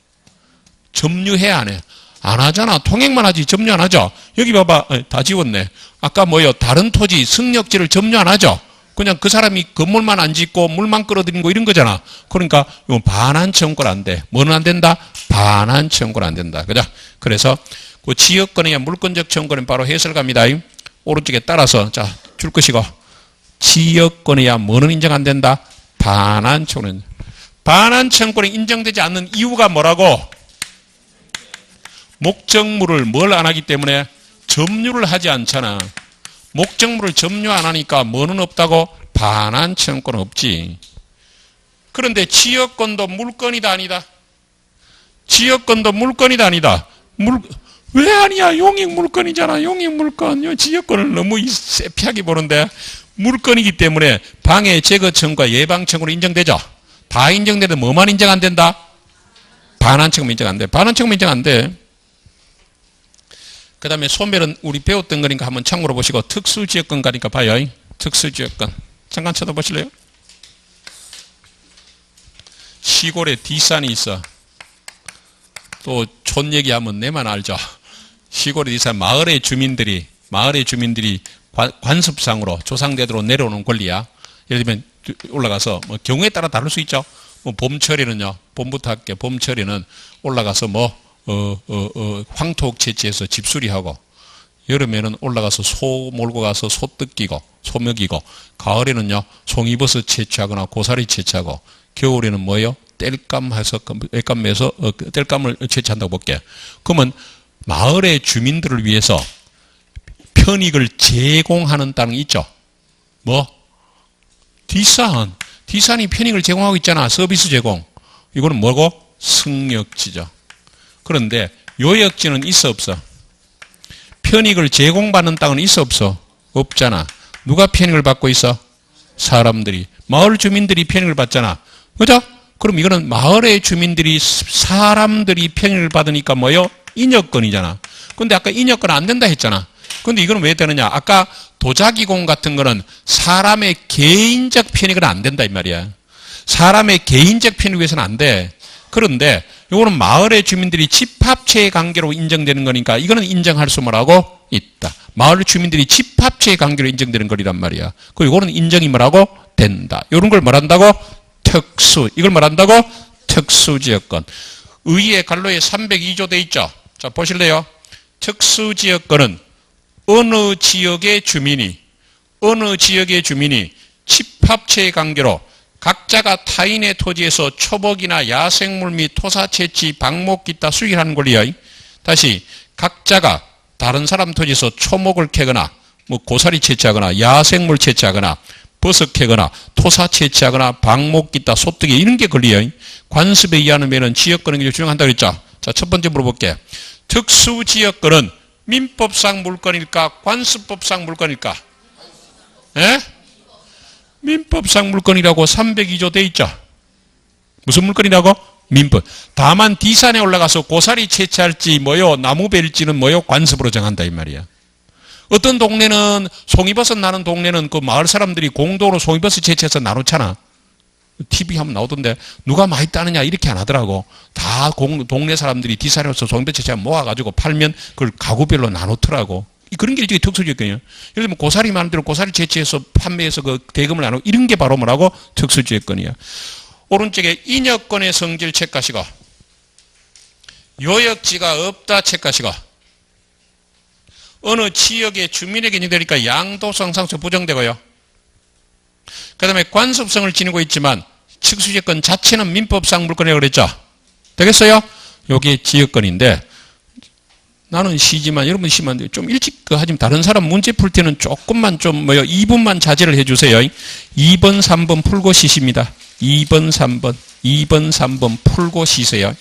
점유해야 안 해? 안 하잖아. 통행만 하지 점유 안 하죠. 여기 봐봐. 다 지웠네. 아까 뭐요? 다른 토지 승역지를 점유 안 하죠. 그냥 그 사람이 건물만 안 짓고 물만 끌어들이는 거 이런 거잖아. 그러니까 이건 반환 청구는 안 돼. 뭐는 안 된다? 반환 청구는 안 된다. 그죠? 그래서 그 지역권에 의한 물권적 청구는 바로 해설갑니다. 오른쪽에 따라서 자 줄 것이고 지역권에 의한 뭐는 인정 안 된다? 반환 청구는. 반환 청구는 인정되지 않는 이유가 뭐라고? 목적물을 뭘 안 하기 때문에 점유를 하지 않잖아. 목적물을 점유 안 하니까 뭐는 없다고? 반환 청구는 없지. 그런데 지역권도 물건이다 아니다? 지역권도 물건이다 아니다? 왜 아니야? 용익 물건이잖아. 용익 물건. 지역권을 너무 세피하게 보는데 물건이기 때문에 방해 제거 청구와 예방 청구로 인정되죠. 다 인정되는데 뭐만 인정 안 된다? 반환 청구 인정 안 돼. 반환 청구 인정 안 돼. 그 다음에 소멸은 우리 배웠던 거니까 한번 참고로 보시고 특수지역권 가니까 봐요. 특수지역권. 잠깐 쳐다보실래요? 시골에 뒷산이 있어. 또 촌 얘기하면 내만 알죠. 시골에 뒷산 마을의 주민들이 관습상으로 조상대대로 내려오는 권리야. 예를 들면 올라가서 뭐 경우에 따라 다를 수 있죠. 뭐 봄철에는요. 봄부터 할게. 봄철에는 올라가서 황토 채취해서 집수리하고 여름에는 올라가서 소 몰고 가서 소 뜯기고 소 먹이고, 가을에는요 송이버섯 채취하거나 고사리 채취하고, 겨울에는 뭐예요? 땔감해서 땔감을 채취한다고 볼게. 그러면 마을의 주민들을 위해서 편익을 제공하는 땅이 있죠. 뭐? 뒷산이 편익을 제공하고 있잖아. 서비스 제공. 이거는 뭐고? 승역지죠. 그런데 요역지는 있어 없어? 편익을 제공받는 땅은 있어 없어? 없잖아. 누가 편익을 받고 있어? 사람들이. 마을 주민들이 편익을 받잖아. 그죠? 그럼 이거는 마을의 주민들이, 사람들이 편익을 받으니까 뭐요? 인여권이잖아. 근데 아까 인여권 안 된다 했잖아. 근데 이거는 왜 되느냐? 아까 도자기공 같은 거는 사람의 개인적 편익은 안 된다 이 말이야. 사람의 개인적 편익 위해서는 안 돼. 그런데 이거는 마을의 주민들이 집합체의 관계로 인정되는 거니까 이거는 인정할 수 뭐라고? 있다. 마을 주민들이 집합체의 관계로 인정되는 거리란 말이야. 그리고 이거는 인정이 뭐라고? 된다. 이런 걸 뭐란다고? 특수. 이걸 뭐란다고? 특수지역권. 의의 간로에 302조 돼 있죠. 자, 보실래요? 특수지역권은 어느 지역의 주민이 집합체의 관계로 각자가 타인의 토지에서 초복이나 야생물 및 토사 채취, 방목 기타 수익하는 권리야. 다시, 각자가 다른 사람 토지에서 초목을 캐거나 뭐 고사리 채취하거나 야생물 채취하거나 버섯 캐거나 토사 채취하거나 방목 기타 소뜨기 이런 게 권리야. 관습에 의하는 면은 지역권은 규정한다고 그랬죠. 자, 첫 번째 물어볼게. 특수지역권은 민법상 물권일까? 관습법상 물권일까? 예? 민법상 물권이라고 302조 돼 있죠. 무슨 물권이라고? 민법. 다만 뒷산에 올라가서 고사리 채취할지 뭐요, 나무 벨지는 뭐요, 관습으로 정한다 이 말이야. 어떤 동네는 송이버섯 나는 동네는 그 마을 사람들이 공동으로 송이버섯 채취해서 나누잖아. TV 하면 나오던데 누가 많이 따느냐 이렇게 안 하더라고. 다 동네 사람들이 뒷산에 와서 송이버섯 채취하면 모아가지고 팔면 그걸 가구별로 나누더라고. 그런 게 일종의 특수지역권이에요. 예를 들면 고사리 많은 데는 고사리 채취해서 판매해서 그 대금을 나누고 이런 게 바로 뭐라고? 특수지역권이야. 오른쪽에 인여권의 성질 체크하시고, 요역지가 없다 체크하시고, 어느 지역의 주민에게 인정되니까 양도성 상수 부정되고요. 그 다음에 관습성을 지니고 있지만 특수지역권 자체는 민법상 물권이라고 그랬죠. 되겠어요? 요게 지역권인데, 나는 쉬지만 여러분 쉬면 좀 일찍 하지만 다른 사람 문제 풀 때는 조금만 좀 2분만 자제를 해주세요. 2번 3번 풀고 쉬십니다. 2번 3번 풀고 쉬세요.